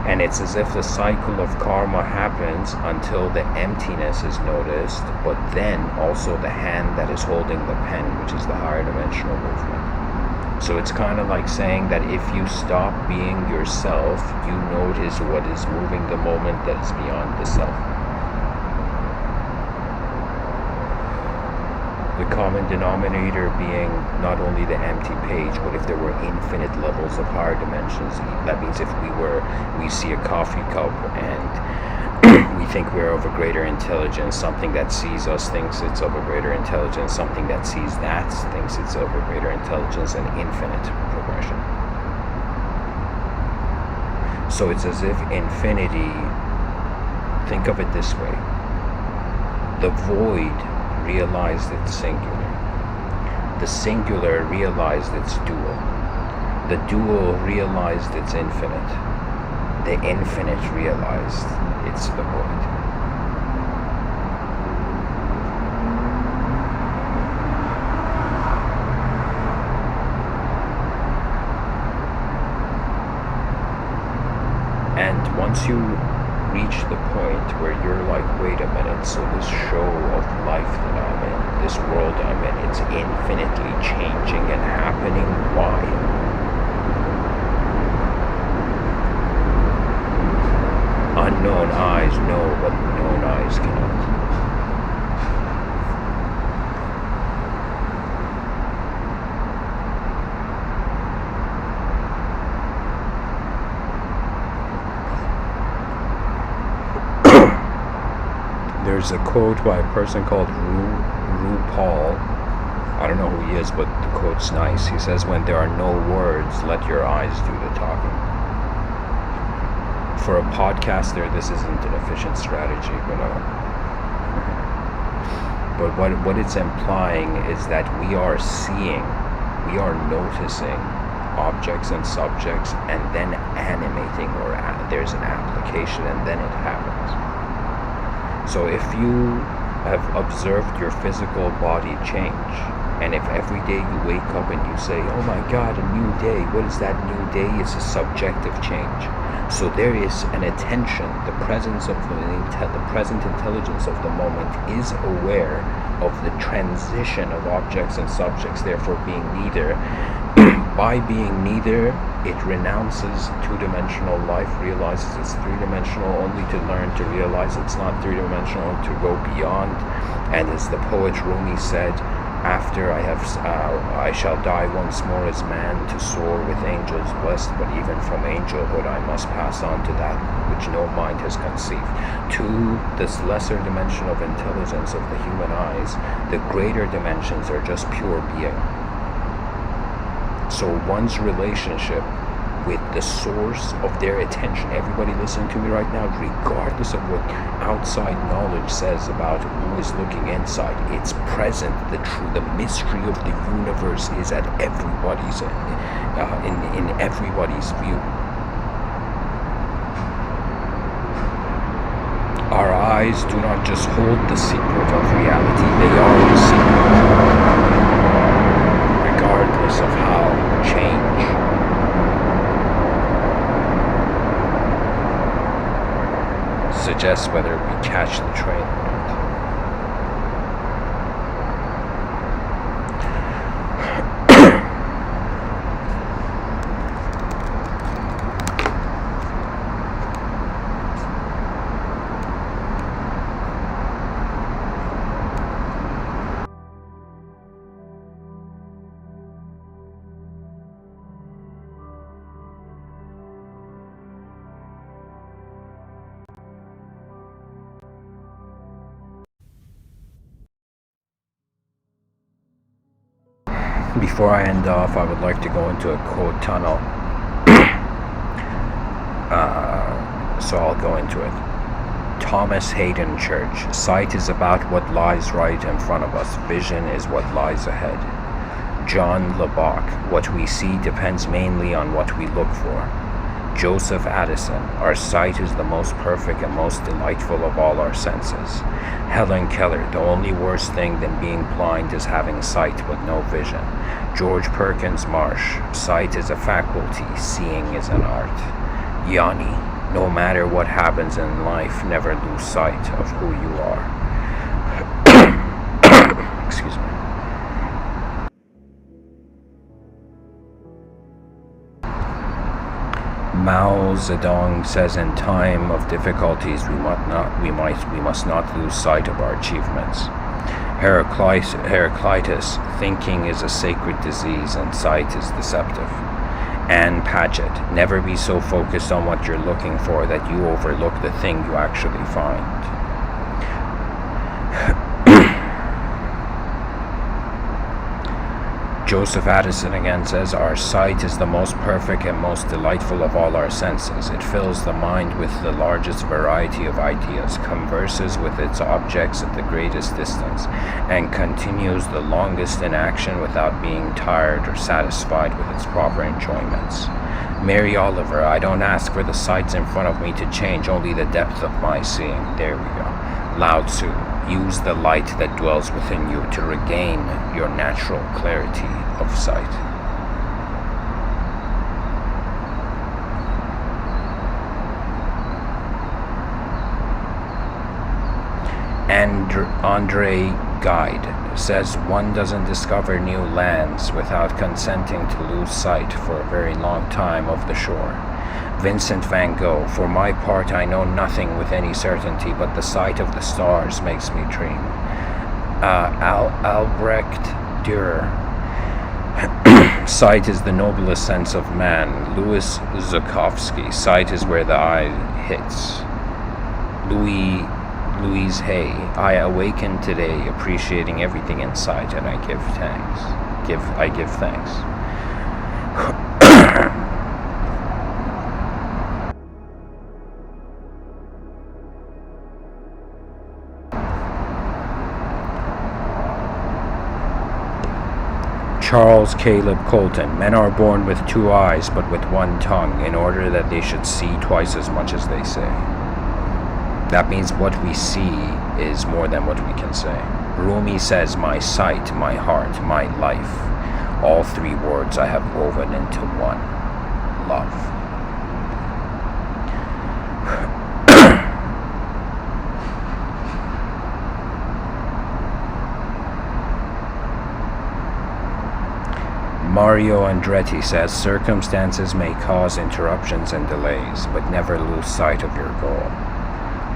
And it's as if the cycle of karma happens until the emptiness is noticed, but then also the hand that is holding the pen, which is the higher dimensional movement. So it's kind of like saying that if you stop being yourself, you notice what is moving the moment that is beyond the self. The common denominator being not only the empty page, but if there were infinite levels of higher dimensions, that means if we see a coffee cup and we think we're of a greater intelligence, something that sees us thinks it's of a greater intelligence, something that sees that thinks it's of a greater intelligence, and infinite progression. So it's as if infinity, think of it this way, the void realized its singular. The singular realized its dual. The dual realized its infinite. The infinite realized it's the void. And once you reach the point where you're like, wait a minute, so this show of life that I'm in, this world I'm in, it's infinitely changing and happening. Why? Unknown eyes know what known eyes cannot. There's a quote by a person called RuPaul, I don't know who he is, but the quote's nice. He says, when there are no words, let your eyes do the talking. For a podcaster, this isn't an efficient strategy, but what it's implying is that we are seeing, we are noticing objects and subjects, and then animating, or there's an application, and then it happens. So if you have observed your physical body change, and if every day you wake up and you say, oh my God, a new day, what is that new day? It's a subjective change. So there is an attention, the presence of the present intelligence of the moment is aware of the transition of objects and subjects, therefore being neither. By being neither, it renounces two-dimensional life, realizes it's three-dimensional, only to learn to realize it's not three-dimensional, to go beyond. And as the poet Rumi said, after I shall die once more as man, to soar with angels blessed, but even from angelhood I must pass on to that which no mind has conceived. To this lesser dimension of intelligence of the human eyes, the greater dimensions are just pure being. So one's relationship with the source of their attention, everybody listening to me right now, regardless of what outside knowledge says about who is looking inside, it's present. The mystery of the universe is at everybody's in everybody's view. Our eyes do not just hold the secret of reality, they are the secret, regardless of how change suggests whether we catch the train or not. Before I end off, I would like to go into a quote tunnel. So I'll go into it. Thomas Hayden Church. Sight is about what lies right in front of us. Vision is what lies ahead. John Lubbock. What we see depends mainly on what we look for. Joseph Addison. Our sight is the most perfect and most delightful of all our senses. Helen Keller. The only worse thing than being blind is having sight but no vision. George Perkins Marsh. Sight is a faculty, seeing is an art. Yanni. No matter what happens in life, never lose sight of who you are. Excuse me. Mao Zedong says, in time of difficulties we must not lose sight of our achievements. Heraclitus, thinking is a sacred disease and sight is deceptive. Anne Patchett, never be so focused on what you're looking for that you overlook the thing you actually find. Joseph Addison again says, our sight is the most perfect and most delightful of all our senses. It fills the mind with the largest variety of ideas, converses with its objects at the greatest distance, and continues the longest in action without being tired or satisfied with its proper enjoyments. Mary Oliver, I don't ask for the sights in front of me to change, only the depth of my seeing. There we go. Lao Tzu, use the light that dwells within you to regain your natural clarity of sight. And Andre Gide says, one doesn't discover new lands without consenting to lose sight for a very long time of the shore. Vincent van Gogh, for my part I know nothing with any certainty, but the sight of the stars makes me dream. Albrecht Dürer, sight is the noblest sense of man. Louis Zukowski, sight is where the eye hits. Louis Louise Hay, I awaken today appreciating everything in sight, and I give thanks. I give thanks. Charles Caleb Colton, men are born with 2 eyes but with 1 tongue, in order that they should see twice as much as they say. That means what we see is more than what we can say. Rumi says, my sight, my heart, my life. All 3 words I have woven into one. Love. Mario Andretti says, circumstances may cause interruptions and delays, but never lose sight of your goal.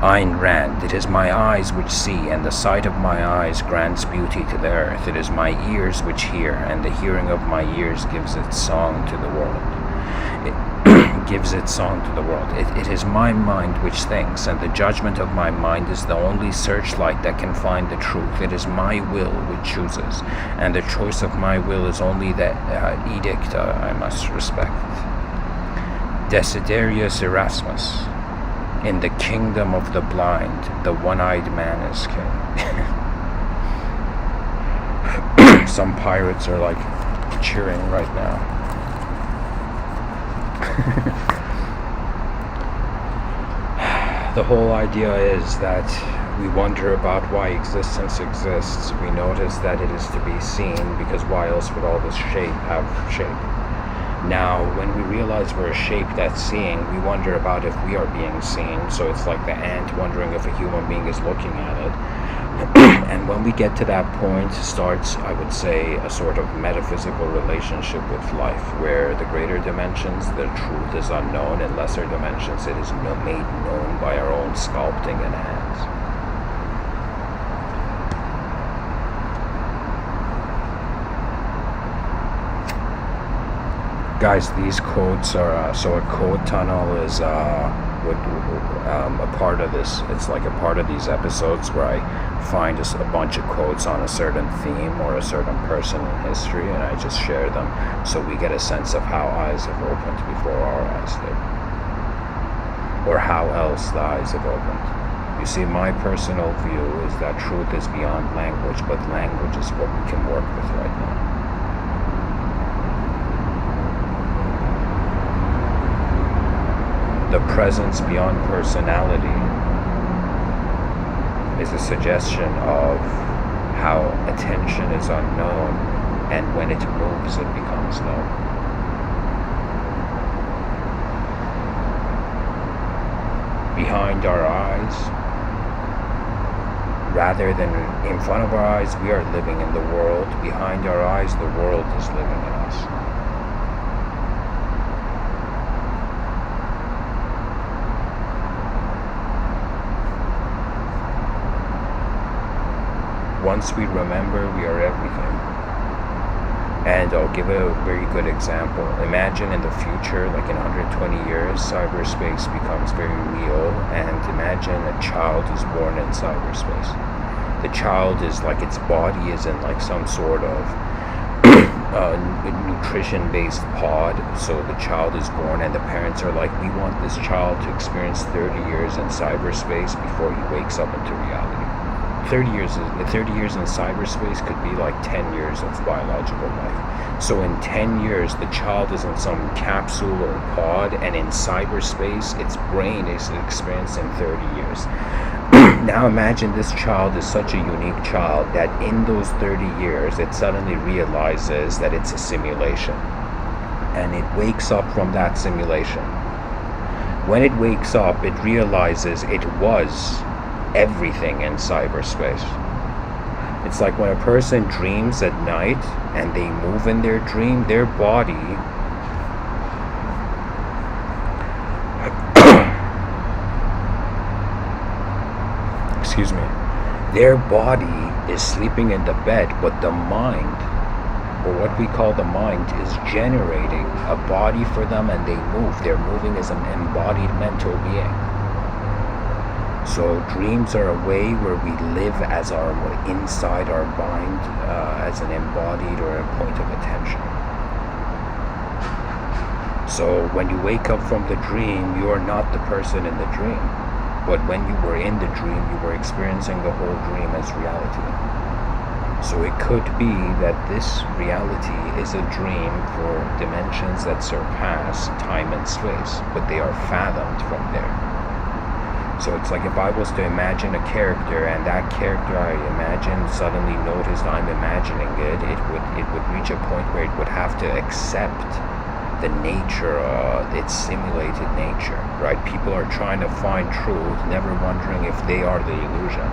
Ayn Rand, it is my eyes which see, and the sight of my eyes grants beauty to the earth. It is my ears which hear, and the hearing of my ears gives its song to the world. It is my mind which thinks, and the judgment of my mind is the only searchlight that can find the truth. It is my will which chooses, and the choice of my will is only the edict I must respect. Desiderius Erasmus, in the kingdom of the blind, the one-eyed man is king. Some pirates are like cheering right now. The whole idea is that we wonder about why existence exists. We notice that it is to be seen, because why else would all this shape have shape? Now, when we realize we're a shape that's seeing, we wonder about if we are being seen. So it's like the ant wondering if a human being is looking at it. And when we get to that point, starts, I would say, a sort of metaphysical relationship with life, where the greater dimensions, the truth is unknown. In lesser dimensions, it is made known by our own sculpting and hands. Guys, these quotes are, so a quote tunnel is a part of this. It's like a part of these episodes where I find just a bunch of quotes on a certain theme or a certain person in history, and I just share them so we get a sense of how eyes have opened before our eyes did. Or how else the eyes have opened. You see, my personal view is that truth is beyond language, but language is what we can work with right now. The presence beyond personality is a suggestion of how attention is unknown, and when it moves, it becomes known. Behind our eyes, rather than in front of our eyes, we are living in the world. Behind our eyes, the world is living in us. Once we remember, we are everything. And I'll give a very good example. Imagine in the future, like in 120 years, cyberspace becomes very real, and imagine a child is born in cyberspace. The child is like, its body is in like some sort of nutrition-based pod. So the child is born, and the parents are like, we want this child to experience 30 years in cyberspace before he wakes up into reality. 30 years in cyberspace could be like 10 years of biological life. So in 10 years, the child is in some capsule or pod, and in cyberspace, its brain is experiencing 30 years. Now imagine this child is such a unique child that in those 30 years, it suddenly realizes that it's a simulation. And it wakes up from that simulation. When it wakes up, it realizes it was everything in cyberspace. It's like when a person dreams at night and they move in their dream, their body their body is sleeping in the bed, but the mind, or what we call the mind, is generating a body for them, and they move. They're moving as an embodied mental being. So dreams are a way where we live as our inside our mind, as an embodied or a point of attention. So when you wake up from the dream, you are not the person in the dream. But when you were in the dream, you were experiencing the whole dream as reality. So it could be that this reality is a dream for dimensions that surpass time and space, but they are fathomed from there. So it's like if I was to imagine a character, and that character I imagine suddenly noticed I'm imagining it, it would reach a point where it would have to accept the nature, its simulated nature, right? People are trying to find truth, never wondering if they are the illusion.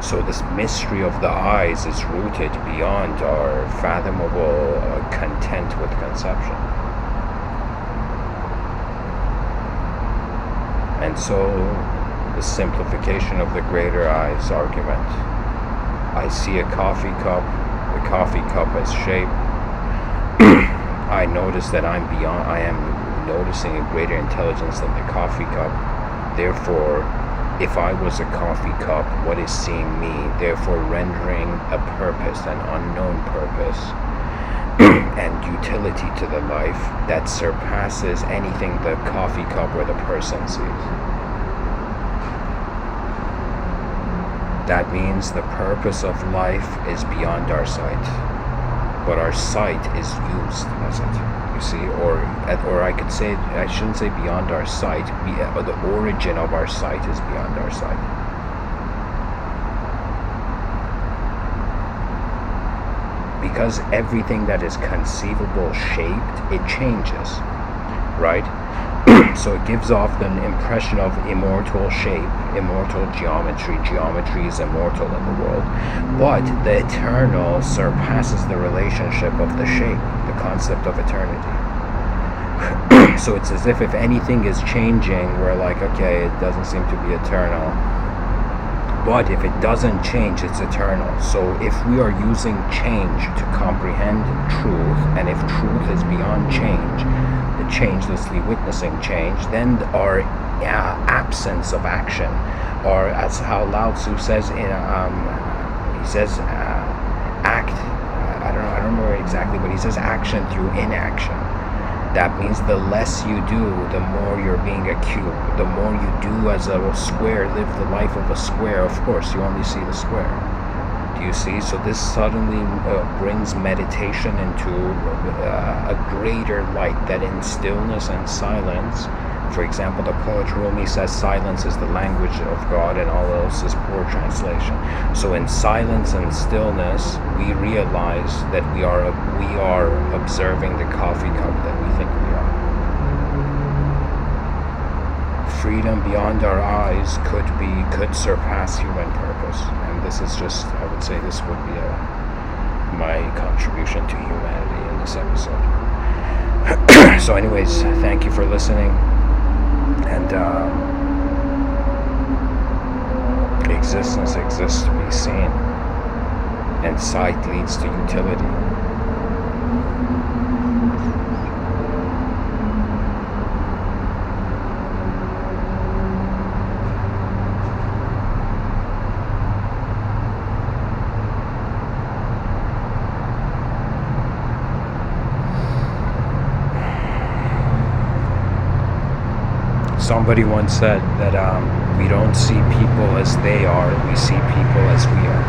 So this mystery of the eyes is rooted beyond our fathomable content with conception. And so, the simplification of the greater eyes argument. I see a coffee cup, the coffee cup has shape. I notice that I am noticing a greater intelligence than the coffee cup. Therefore, if I was a coffee cup, what is seeing me? Therefore, rendering a purpose, an unknown purpose, and utility to the life that surpasses anything the coffee cup or the person sees. That means the purpose of life is beyond our sight, but our sight is used as it, you see, or I could say, I shouldn't say beyond our sight, the origin of our sight is beyond our sight. Because everything that is conceivable shaped, it changes, right? So it gives off the impression of immortal shape, immortal geometry. Geometry is immortal in the world. But the eternal surpasses the relationship of the shape, the concept of eternity. So it's as if anything is changing, we're like, okay, it doesn't seem to be eternal. But if it doesn't change, it's eternal. So if we are using change to comprehend truth, and if truth is beyond change, the changelessly witnessing change, then our absence of action, or as how Lao Tzu says in, he says, act. I don't remember exactly, but he says action through inaction. That means the less you do, the more you're being a cube. The more you do as a square, live the life of a square, of course, you only see the square. Do you see? So this suddenly brings meditation into a greater light, that in stillness and silence, for example, the poet Rumi says silence is the language of God and all else is poor translation. So in silence and stillness, we realize that we are observing the coffee cup that we think we are. Freedom beyond our eyes could surpass human purpose. And this is just, I would say this would be my contribution to humanity in this episode. So anyways, thank you for listening. And existence exists to be seen, and sight leads to utility. Somebody once said that we don't see people as they are, we see people as we are.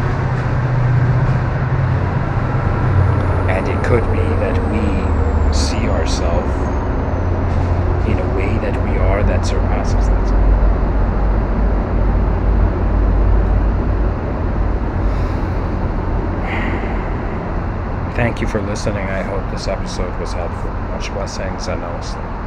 And it could be that we see ourselves in a way that we are that surpasses that. Thank you for listening. I hope this episode was helpful. Much blessings and namaste.